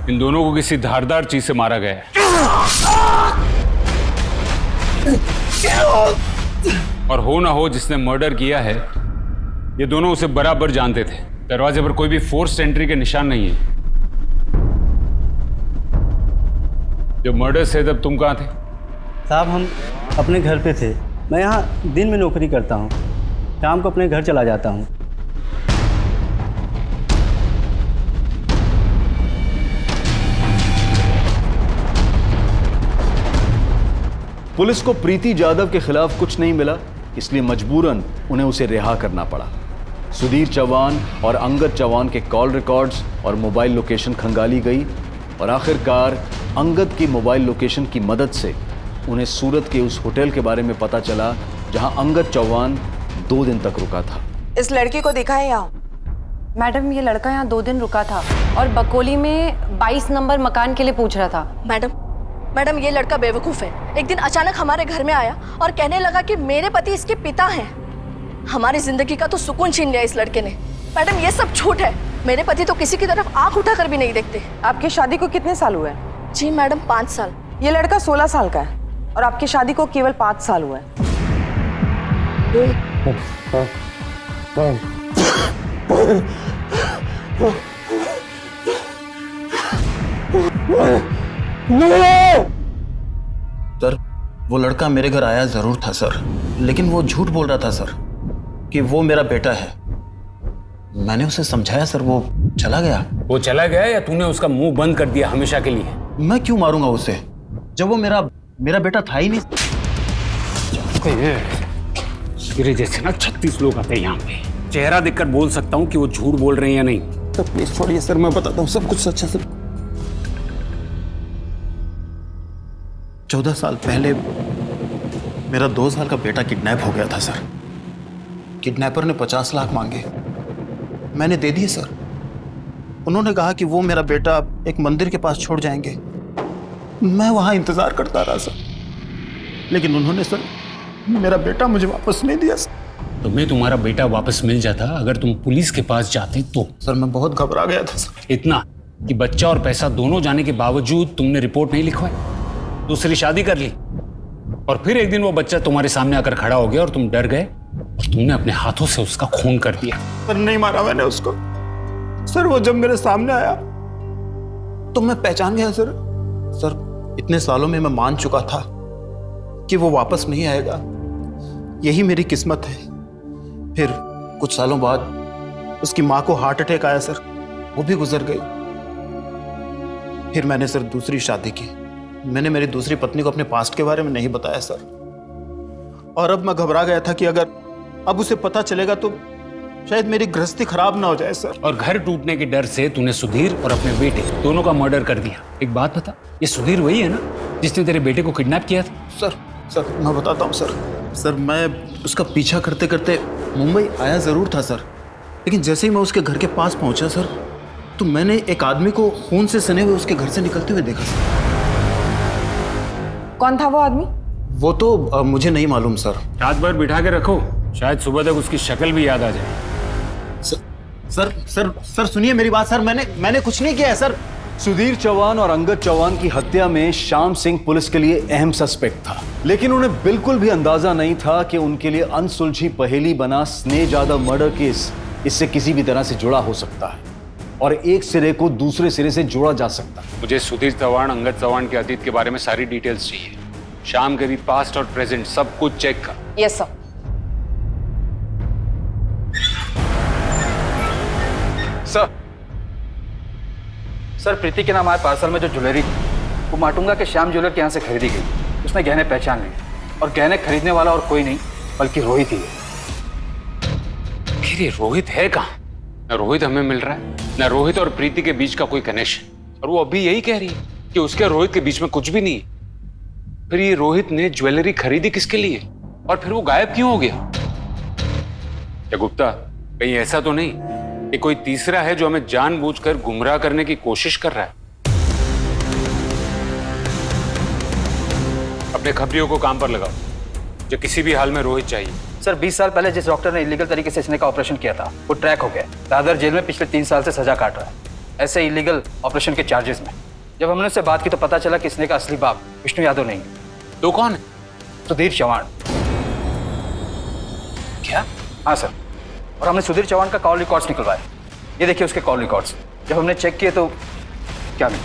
इन दोनों को किसी धारदार चीज से मारा गया है और हो ना हो जिसने मर्डर किया है, ये दोनों उसे बराबर जानते थे। दरवाजे पर कोई भी फोर्स एंट्री के निशान नहीं है। जब मर्डर से तब तुम कहाँ थे? साहब हम अपने घर पे थे। मैं यहाँ दिन में नौकरी करता हूँ, शाम को अपने घर चला जाता हूँ। पुलिस को प्रीति जाधव के खिलाफ कुछ नहीं मिला, इसलिए मजबूरन उन्हें उसे रिहा करना पड़ा। सुधीर चौहान और अंगद चौहान के कॉल रिकॉर्ड्स और मोबाइल लोकेशन खंगाली गई और आखिरकार अंगद की मोबाइल लोकेशन की मदद से उन्हें सूरत के उस होटल के बारे में पता चला जहां अंगद चौहान 2 दिन तक रुका था। इस लड़के को देखा है यहाँ? मैडम ये लड़का यहाँ 2 दिन रुका था और बकोली में 22 नंबर मकान के लिए पूछ रहा था। मैडम ये लड़का बेवकूफ़ है। एक दिन अचानक हमारे घर में आया और कहने लगा कि मेरे पति इसके पिता हैं। हमारी जिंदगी का तो सुकून छीन लिया इस लड़के ने। मैडम ये सब झूठ है। मेरे पति तो किसी की तरफ आंख उठाकर भी नहीं देखते। आपकी शादी को कितने साल हुए हैं? जी मैडम 5 साल। ये लड़का 16 साल का है और आपकी शादी को केवल 5 साल हुए हैं। सर वो लड़का मेरे घर आया जरूर था सर, लेकिन वो झूठ बोल रहा था सर कि वो मेरा बेटा है। मैंने उसे समझाया सर, वो चला गया। वो चला गया या तूने उसका मुंह बंद कर दिया हमेशा के लिए? मैं क्यों मारूंगा उसे जब वो मेरा बेटा था ही नहीं। तेरे जैसे ना 36 लोग आते हैं यहाँ पे, चेहरा देखकर बोल सकता हूँ कि वो झूठ बोल रहे हैं या नहीं। सर प्लीज छोड़िए सर, मैं बताता हूँ सब कुछ सच है सर। 14 साल पहले मेरा 2 साल का बेटा किडनैप हो गया था सर। किडनैपर ने 50 लाख मांगे, मैंने दे दिए सर। उन्होंने कहा कि वो मेरा बेटा एक मंदिर के पास छोड़ जाएंगे। मैं वहां इंतजार करता रहा सर, लेकिन उन्होंने सर मेरा बेटा मुझे वापस नहीं दिया सर। तुम्हें तुम्हारा बेटा वापस मिल जाता अगर तुम पुलिस के पास जाते तो? सर मैं बहुत घबरा गया था सर। इतना कि बच्चा और पैसा दोनों जाने के बावजूद तुमने रिपोर्ट नहीं लिखवाई, दूसरी शादी कर ली, और फिर एक दिन वो बच्चा तुम्हारे सामने आकर खड़ा हो गया और तुम डर गए और तुमने अपने हाथों से उसका खून कर दिया। पर नहीं मारा मैंने उसको सर। वो जब मेरे सामने आया तो मैं पहचान गया सर। सर इतने सालों में मैं मान चुका था कि वो वापस नहीं आएगा, यही मेरी किस्मत है। फिर कुछ सालों बाद उसकी मां को हार्ट अटैक आया सर, वो भी गुजर गई। फिर मैंने सर दूसरी शादी की। मैंने मेरी दूसरी पत्नी को अपने पास्ट के बारे में नहीं बताया सर, और अब मैं घबरा गया था कि अगर अब उसे पता चलेगा तो शायद मेरी गृहस्थी खराब ना हो जाए सर। और घर टूटने के डर से तूने सुधीर और अपने बेटे दोनों का मर्डर कर दिया। एक बात बता, ये सुधीर वही है ना जिसने तेरे बेटे को किडनैप किया था? सर मैं बताता हूँ सर मैं उसका पीछा करते करते मुंबई आया जरूर था सर, लेकिन जैसे ही मैं उसके घर के पास पहुंचा सर, तो मैंने एक आदमी को खून से सने हुए उसके घर से निकलते हुए देखा सर। कौन था वो आदमी? वो तो मुझे नहीं मालूम सर। रात भर बिठा के रखो, शायद सुबह तक उसकी शक्ल भी याद आ जाए। सर सुनिए मेरी बात सर। मैंने कुछ नहीं किया है सर। सुधीर चौहान और अंगद चौहान की हत्या में श्याम सिंह पुलिस के लिए अहम सस्पेक्ट था, लेकिन उन्हें बिल्कुल भी अंदाजा नहीं था कि उनके लिए अनसुलझी पहेली बना स्नेह जाधव मर्डर केस इससे किसी भी तरह से जुड़ा हो सकता है और एक सिरे को दूसरे सिरे से जोड़ा जा सकता है। मुझे सुधीर चौहान, अंगद चौहान के अतीत के बारे में सारी डिटेल्स चाहिए। शाम के भी पास्ट और प्रेजेंट सब कुछ चेक कर। Yes sir. सर प्रीति के नाम आए पार्सल में जो ज्वेलरी थी वो माटुंगा के श्याम ज्वेलर के यहाँ से खरीदी गई। उसने गहने पहचान लिए और गहने खरीदने वाला और कोई नहीं बल्कि रोहित ही है। फिर ये रोहित है कहाँ? न रोहित हमें मिल रहा है, न रोहित और प्रीति के बीच का कोई कनेक्शन, और वो अभी यही कह रही है कि उसके और रोहित के बीच में कुछ भी नहीं है। फिर ये रोहित ने ज्वेलरी खरीदी किसके लिए और फिर वो गायब क्यों हो गया? क्या गुप्ता कहीं ऐसा तो नहीं कि कोई तीसरा है जो हमें जानबूझकर गुमराह करने की कोशिश कर रहा है? अपने खबरियों को काम पर लगाओ, जो किसी भी हाल में रोहित चाहिए। सर 20 साल पहले जिस डॉक्टर ने इलीगल तरीके से स्नेह का ऑपरेशन किया था वो ट्रैक हो गया। दादर जेल में पिछले 3 साल से सजा काट रहा है ऐसे इलीगल ऑपरेशन के चार्जेस में। जब हमने उससे बात की तो पता चला कि स्नेह का असली बाप विष्णु यादव नहीं है। तो कौन है? सुधीर चौहान। क्या? हाँ सर, और हमने सुधीर चौहान का कॉल रिकॉर्ड्स निकलवाए। ये देखिए उसके कॉल रिकॉर्ड्स। जब हमने चेक किए तो क्या नहीं।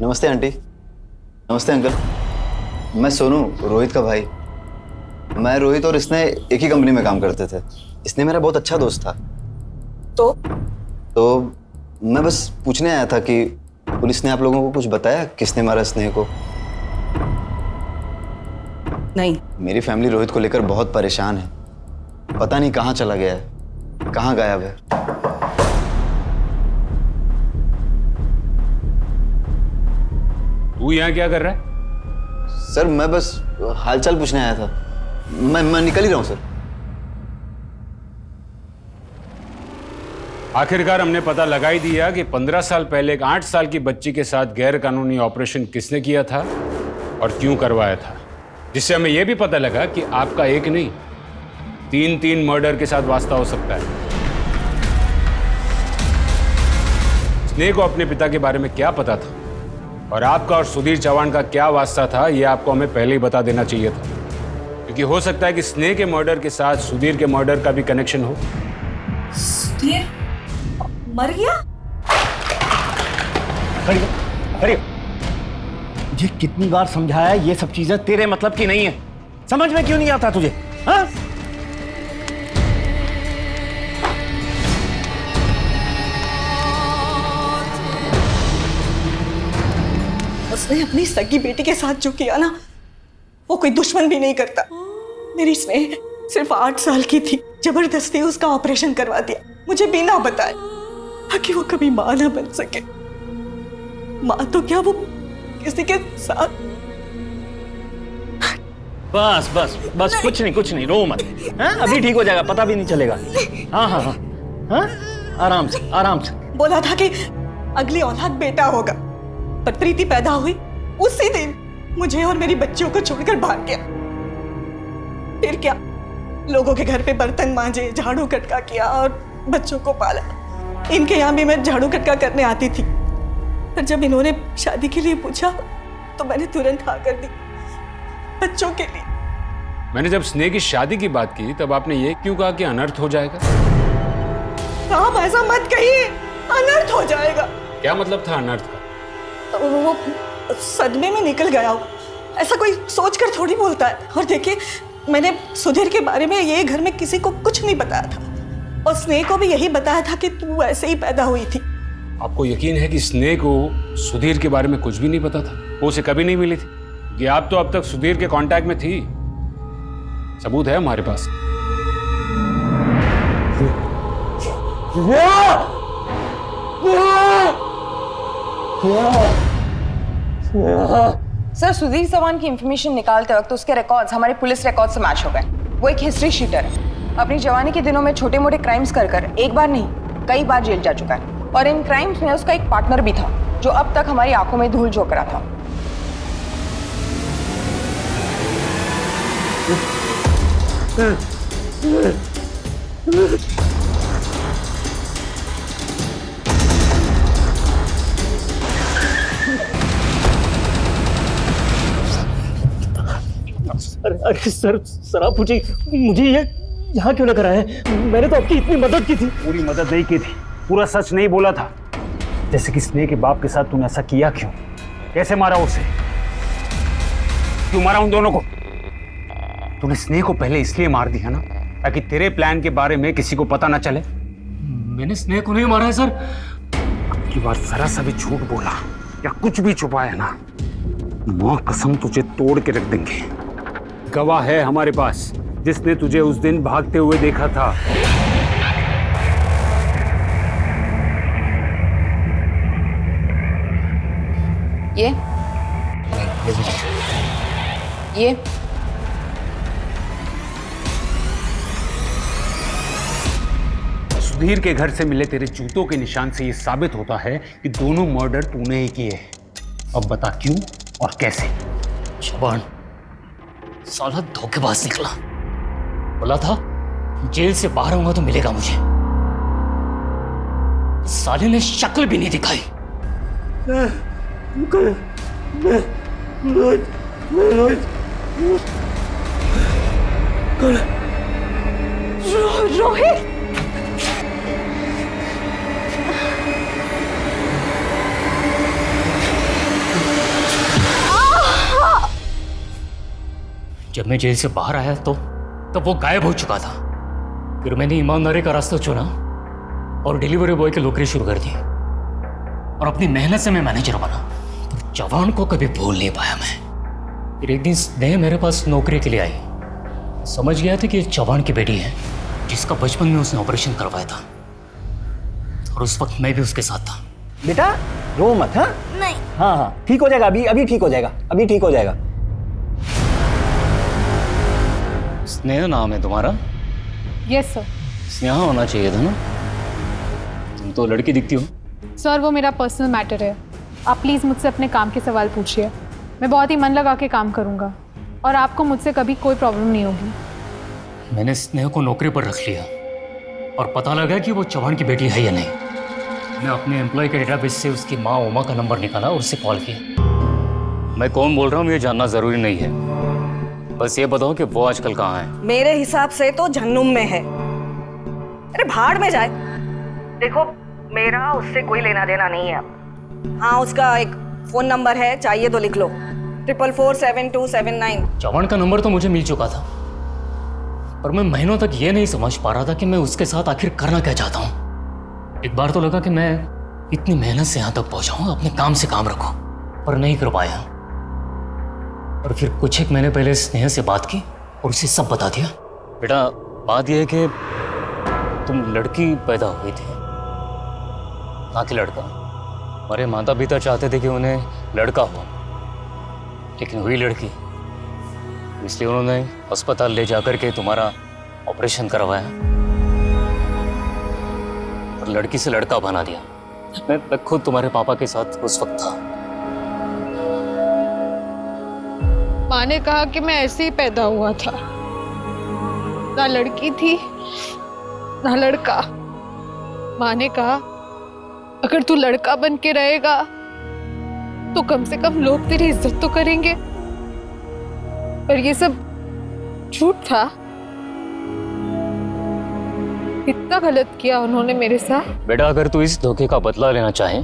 नमस्ते आंटी। नमस्ते अंकल। मैं सोनू, रोहित का भाई। मैं रोहित और इसने एक ही कंपनी में काम करते थे। इसने मेरा बहुत अच्छा दोस्त था। तो मैं बस पूछने आया था कि पुलिस ने आप लोगों को कुछ बताया किसने मारा स्नेह को? नहीं। मेरी फैमिली रोहित को लेकर बहुत परेशान है। पता नहीं कहाँ चला गया है, कहाँ गायब है। तू यहाँ क्या कर रहा है? सर मैं बस हालचाल पूछने आया था। मैं निकल ही रहा हूँ सर। आखिरकार हमने पता लगा ही दिया कि 15 साल पहले एक 8 साल की बच्ची के साथ गैर कानूनी ऑपरेशन किसने किया था और क्यों करवाया था, जिससे हमें यह भी पता लगा कि आपका एक नहीं 3 मर्डर के साथ वास्ता हो सकता है। स्नेह को अपने पिता के बारे में क्या पता था और आपका और सुधीर चौहान का क्या वास्ता था, ये आपको हमें पहले ही बता देना चाहिए था, क्योंकि हो सकता है कि स्नेह के मर्डर के साथ सुधीर के मर्डर का भी कनेक्शन हो। सुधीर मर गया? अरे मुझे कितनी बार समझाया ये सब चीजें तेरे मतलब की नहीं है, समझ में क्यों नहीं आता तुझे? हाँ? उसने अपनी सगी बेटी के साथ जो किया ना, वो कोई दुश्मन भी नहीं करता। मेरी स्नेह सिर्फ 8 साल की थी, जबरदस्ती उसका ऑपरेशन करवा दिया, मुझे बिना बताए, ताकि वो कभी मां ना बन सके। मां तो क्या, वो किसी के साथ। बस बस बस, कुछ नहीं, रो मत। हाँ? अभी ठीक हो जाएगा, पता भी नहीं चलेगा। हाँ हाँ हाँ हाँ, आराम से आराम से। बोला था कि अगली औलाद बेटा होगा, पर प्रीति पैदा हुई उसी दिन मुझे और मेरी बच्चियों को छोड़कर भाग गया। फिर क्या, लोगों के घर पे बर्तन मांजे, झाड़ू कटका किया और बच्चों को पाला। इनके यहाँ भी मैं झाड़ू कटका करने आती थी, पर जब इन्होंने शादी के लिए पूछा तो मैंने तुरंत हाँ कर दी, बच्चों के लिए। मैंने जब स्नेह की शादी की बात की तब आपने ये क्यों कहा कि अनर्थ हो जाएगा? आप ऐसा मत कहिए, अनर्थ हो जाएगा। क्या मतलब था अनर्थ का? वो सदमे में निकल गया हो, ऐसा कोई सोचकर थोड़ी बोलता है। और देखिए, मैंने सुधीर के बारे में ये घर में किसी को कुछ नहीं बताया था, और स्नेह को भी यही बताया था कि तू ऐसे ही पैदा हुई थी। आपको यकीन है कि स्नेह को सुधीर के बारे में कुछ भी नहीं पता था? वो उसे कभी नहीं मिली थी कि आप तो अब तक सुधीर के कांटेक्ट में थी। सबूत है हमारे पास। सर, सुधीर चौहान की इंफॉर्मेशन निकालते वक्त उसके रिकॉर्ड्स हमारे पुलिस रिकॉर्ड से मैच हो गए। वो एक हिस्ट्री शीटर है, अपनी जवानी के दिनों में छोटे मोटे क्राइम्स कर एक बार नहीं कई बार जेल जा चुका है, और इन क्राइम्स में उसका एक पार्टनर भी था जो अब तक हमारी आंखों में धूल झोंक रहा था। अरे सर आप मुझे ये यहाँ क्यों लेकर आए? मैंने तो आपकी इतनी मदद की थी। पूरी मदद नहीं की थी, पूरा सच नहीं बोला था। जैसे कि स्नेह के बाप के साथ तूने ऐसा किया क्यों? कैसे मारा उसे? क्यों मारा उन दोनों को? तूने स्नेह को पहले इसलिए मार दिया ना ताकि तेरे प्लान के बारे में किसी को पता ना चले। मैंने स्नेह को नहीं मारा है सर। अब की बार जरा सा भी झूठ बोला या कुछ भी छुपाया ना, मां कसम तुझे तोड़ के रख देंगे। गवाह है हमारे पास जिसने तुझे उस दिन भागते हुए देखा था। ये सुधीर के घर से मिले तेरे जूतों के निशान से यह साबित होता है कि दोनों मर्डर तूने ही किए हैं। अब बता क्यों और कैसे? चौहान साला धोखेबाज निकला। बोला था जेल से बाहर आऊंगा तो मिलेगा मुझे। साले ने शक्ल भी नहीं दिखाई। रोहित, जब मैं जेल से बाहर आया तो तब वो गायब हो चुका था। फिर मैंने ईमानदारी का रास्ता चुना और डिलीवरी बॉय की नौकरी शुरू कर दी, और अपनी मेहनत से मैं मैनेजर बना। पर चौहान को कभी भूल नहीं पाया मैं। फिर एक दिन स्नेह मेरे पास नौकरी के लिए आई। समझ गया था कि चौहान की बेटी है जिसका बचपन में उसने ऑपरेशन करवाया था, और उस वक्त मैं भी उसके साथ था। बेटा रो मत। हाँ नहीं। हाँ ठीक हो जाएगा, अभी ठीक हो जाएगा, अभी ठीक हो जाएगा। स्नेहा नाम है तुम्हारा? Yes sir. स्नेहा होना चाहिए था ना, तुम तो लड़की दिखती हो। सर वो मेरा पर्सनल मैटर है, आप प्लीज़ मुझसे अपने काम के सवाल पूछिए। मैं बहुत ही मन लगा के काम करूँगा और आपको मुझसे कभी कोई प्रॉब्लम नहीं होगी। मैंने स्नेह को नौकरी पर रख लिया और पता लगा कि वो चौहान की बेटी है या नहीं। मैं अपने एम्प्लॉय के डेटाबेस से उसकी माँ उमा का नंबर निकाला और उससे कॉल किया। मैं कौन बोल रहा हूँ ये जानना जरूरी नहीं है, बस ये बताओ कि वो आजकल कहाँ है। मेरे हिसाब से तो जहन्नुम में है। अरे भाड़ में जाए। देखो मेरा उससे कोई लेना देना नहीं है अब। हाँ उसका एक फोन नंबर है, चाहिए तो लिख लो, 444727 चौहान का नंबर तो मुझे मिल चुका था, पर मैं महीनों तक ये नहीं समझ पा रहा था कि मैं उसके साथ आखिर करना क्या चाहता हूँ। एक बार तो लगा कि मैं इतनी मेहनत से यहाँ तक पहुँचा हूँ, अपने काम से काम रखो, पर नहीं कर पाया। और फिर कुछ एक महीने पहले स्नेह से बात की और उसे सब बता दिया। बेटा बात यह है कि तुम लड़की पैदा हुई थी, ना कि लड़का। हमारे माता पिता चाहते थे कि उन्हें लड़का हो, लेकिन हुई लड़की, इसलिए उन्होंने अस्पताल ले जाकर के तुम्हारा ऑपरेशन करवाया और लड़की से लड़का बना दिया। मैं खुद तुम्हारे पापा के साथ उस वक्त था। माँ ने कहा कि मैं ऐसे ही पैदा हुआ था, ना लड़की थी ना लड़का। माँ ने कहा अगर तू लड़का बन के रहेगा तो कम से कम लोग तेरी इज्जत तो करेंगे, पर ये सब झूठ था। इतना गलत किया उन्होंने मेरे साथ। बेटा अगर तू इस धोखे का बदला लेना चाहे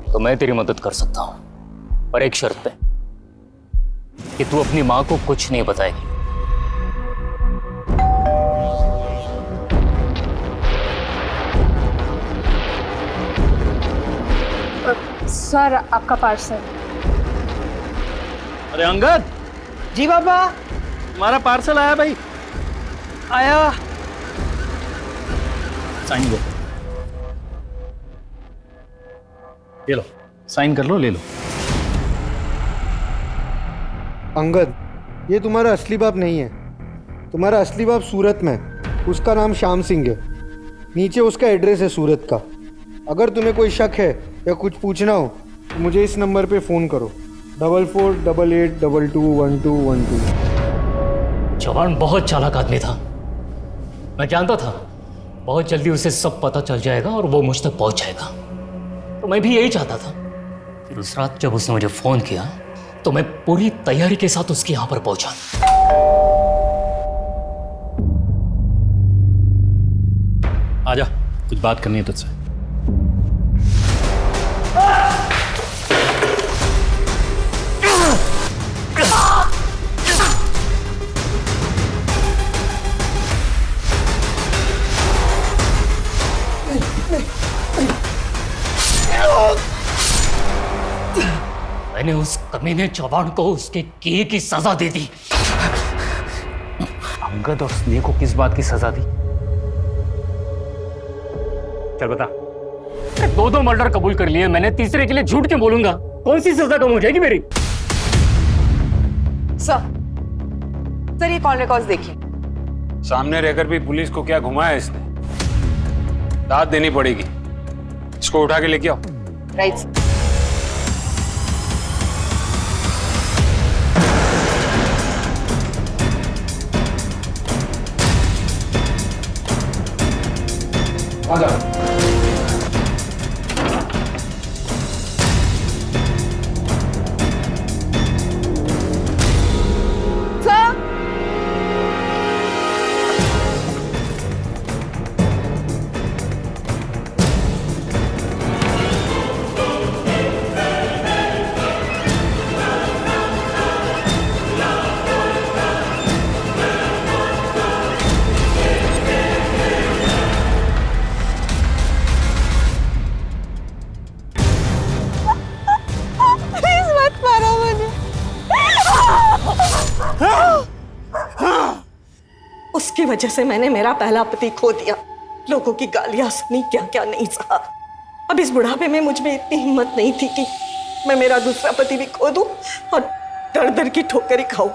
तो मैं तेरी मदद कर सकता हूँ, पर एक शर्त पे कि तू अपनी माँ को कुछ नहीं बताएगी। सर आपका पार्सल। अरे अंगद। जी बाबा। तुम्हारा पार्सल आया भाई। आया। साइन लो, ये लो, साइन कर लो, ले लो। अंगद, ये तुम्हारा असली बाप नहीं है। तुम्हारा असली बाप सूरत में, उसका नाम श्याम सिंह है। नीचे उसका एड्रेस है सूरत का। अगर तुम्हें कोई शक है या कुछ पूछना हो तो मुझे इस नंबर पे फ़ोन करो, 4488221212। चौहान बहुत चालाक आदमी था, मैं जानता था बहुत जल्दी उसे सब पता चल जाएगा और वो मुझ तक पहुंच जाएगा, तो मैं भी यही चाहता था। फिर उस रात जब उसने मुझे फोन किया तो मैं पूरी तैयारी के साथ उसके यहां पर पहुंचा। आजा, कुछ बात करनी है तुझसे। मैंने उस कमीने चौहान को उसके किए की सजा दे दी। अंगद और स्नेह को किस बात की सजा दी? चल बता। दो मर्डर कबूल कर लिए मैंने, तीसरे के लिए झूठ क्यों बोलूंगा? कौन सी सजा कम हो जाएगी मेरी? सर ये कॉल रिकॉर्ड्स देखिए। सामने रहकर भी पुलिस को क्या घुमाया इसने? दाद देनी पड़ेगी। इसको उठा के लेके आओ। Right sir. आजा। उसकी वजह से मैंने मेरा पहला पति खो दिया, लोगों की गालियां सुनी, क्या क्या नहीं सहा। अब इस बुढ़ापे में मुझ में इतनी हिम्मत नहीं थी कि मैं मेरा दूसरा पति भी खो दूं और दर दर की ठोकर ही खाऊं।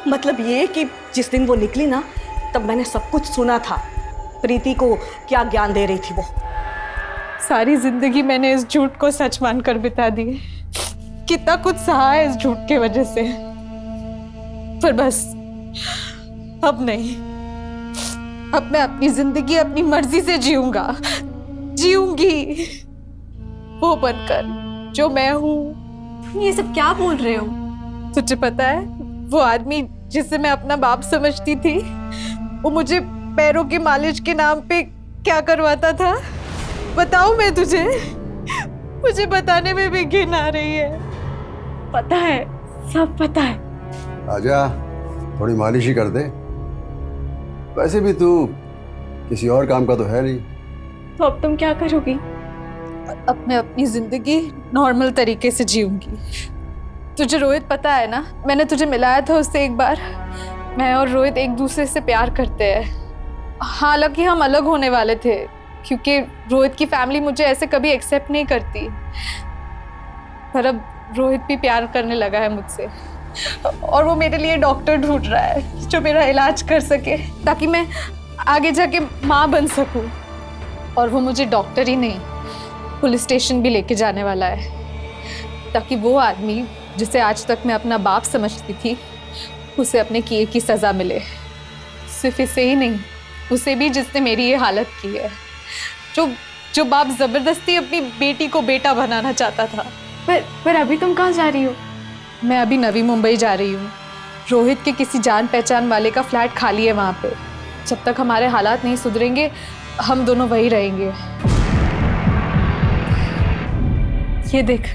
मतलब ये कि जिस दिन वो निकली ना, तब मैंने सब कुछ सुना था। प्रीति को क्या ज्ञान दे रही थी वो। सारी जिंदगी मैंने इस झूठ को सच मानकर बिता दी। कितना कुछ सहा है इस झूठ के वजह से, पर बस अब नहीं, अब मैं अपनी जिंदगी अपनी मर्जी से जीऊंगी वो बनकर जो मैं हूँ। ये सब क्या बोल रहे हो? तुझे पता है वो आदमी जिसे मैं अपना बाप समझती थी, वो मुझे पैरों की मालिश के नाम पे क्या करवाता था? बताऊं मैं तुझे? मुझे बताने में भी घिन आ रही है। पता है, सब पता है। आजा, थोड़ी मालिश ही कर दे। वैसे भी तू किसी और काम का तो है नहीं। तो अब तुम क्या करोगी? अब मैं अपनी जिंदगी नॉर्मल तरीके से जीऊंगी। तुझे रोहित पता है ना, मैंने तुझे मिलाया था उससे एक बार। मैं और रोहित एक दूसरे से प्यार करते हैं। हालांकि हम अलग होने वाले थे क्योंकि रोहित की फैमिली मुझे ऐसे कभी एक्सेप्ट नहीं करती, पर अब रोहित भी प्यार करने लगा है मुझसे और वो मेरे लिए डॉक्टर ढूंढ रहा है जो मेरा इलाज कर सके ताकि मैं आगे जाके माँ बन सकूं। और वो मुझे डॉक्टर ही नहीं, पुलिस स्टेशन भी लेके जाने वाला है ताकि वो आदमी जिसे आज तक मैं अपना बाप समझती थी उसे अपने किए की सज़ा मिले। सिर्फ इसे ही नहीं, उसे भी जिसने मेरी ये हालत की है, जो बाप ज़बरदस्ती अपनी बेटी को बेटा बनाना चाहता था। पर अभी तुम कहाँ जा रही हो? मैं अभी नवी मुंबई जा रही हूँ। रोहित के किसी जान पहचान वाले का फ्लैट खाली है वहाँ पे। जब तक हमारे हालात नहीं सुधरेंगे हम दोनों वहीं रहेंगे। ये देख,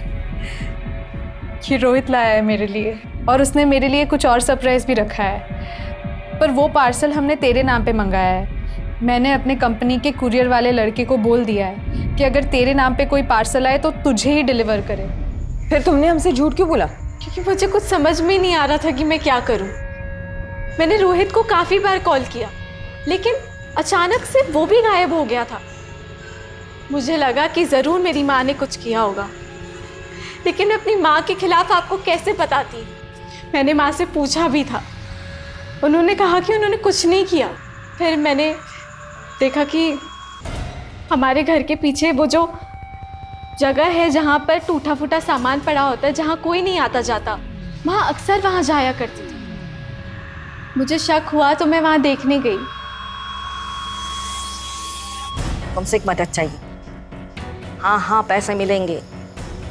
ये रोहित लाया है मेरे लिए और उसने मेरे लिए कुछ और सरप्राइज भी रखा है, पर वो पार्सल हमने तेरे नाम पे मंगाया है। मैंने अपने कंपनी के कुरियर वाले लड़के को बोल दिया है कि अगर तेरे नाम पे कोई पार्सल आए तो तुझे ही डिलीवर करे। फिर तुमने हमसे झूठ क्यों बोला? क्योंकि मुझे कुछ समझ में नहीं आ रहा था कि मैं क्या करूं। मैंने रोहित को काफी बार कॉल किया लेकिन अचानक से वो भी गायब हो गया था। मुझे लगा कि जरूर मेरी माँ ने कुछ किया होगा, लेकिन मैं अपनी माँ के खिलाफ आपको कैसे बताती। मैंने माँ से पूछा भी था, उन्होंने कहा कि उन्होंने कुछ नहीं किया। फिर मैंने देखा कि हमारे घर के पीछे वो जो जगह है जहाँ पर टूटा फूटा सामान पड़ा होता है, जहाँ कोई नहीं आता जाता, माँ अक्सर वहाँ जाया करती थी। मुझे शक हुआ तो मैं वहाँ देखने गई। तुमसे एक मदद चाहिए। हाँ, पैसे मिलेंगे।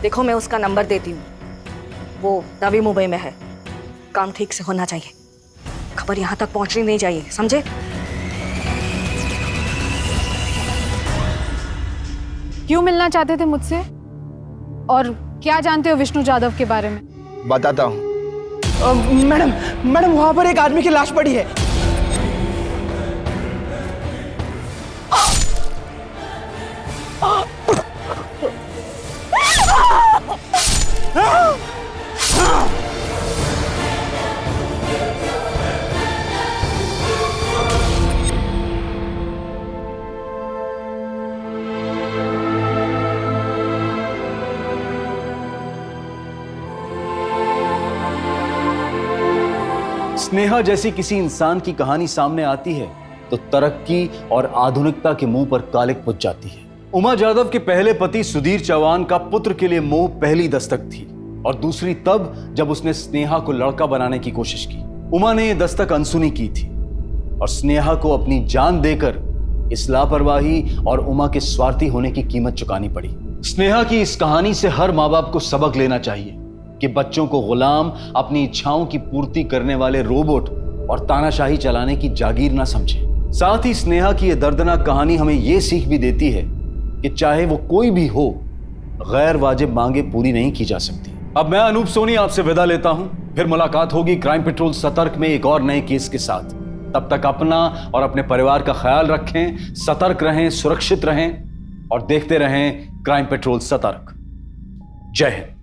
देखो मैं उसका नंबर देती हूँ, वो नवी मुंबई में है। काम ठीक से होना चाहिए, खबर यहाँ तक पहुँचनी नहीं चाहिए, समझे? क्यों मिलना चाहते थे मुझसे और क्या जानते हो विष्णु जाधव के बारे में? बताता हूँ। मैडम वहां पर एक आदमी की लाश पड़ी है। स्नेहा जैसी किसी इंसान की कहानी सामने आती है तो तरक्की और आधुनिकता के मुंह पर कालिक पुच जाती है। उमा जाधव के पहले पति सुधीर चौहान का पुत्र के लिए मोह पहली दस्तक थी और दूसरी तब जब उसने स्नेहा को लड़का बनाने की कोशिश की। उमा ने यह दस्तक अनसुनी की थी और स्नेहा को अपनी जान देकर इस लापरवाही और उमा के स्वार्थी होने की कीमत चुकानी पड़ी। स्नेहा की इस कहानी से हर माँ बाप को सबक लेना चाहिए कि बच्चों को गुलाम, अपनी इच्छाओं की पूर्ति करने वाले रोबोट और तानाशाही चलाने की जागीर ना समझें। साथ ही स्नेहा की यह दर्दनाक कहानी हमें यह सीख भी देती है कि चाहे वो कोई भी हो, गैर वाजिब मांगे पूरी नहीं की जा सकती। अब मैं अनूप सोनी आपसे विदा लेता हूं, फिर मुलाकात होगी क्राइम पेट्रोल सतर्क में एक और नए केस के साथ। तब तक अपना और अपने परिवार का ख्याल रखें, सतर्क रहें, सुरक्षित रहें और देखते रहें क्राइम पेट्रोल सतर्क। जय हिंद।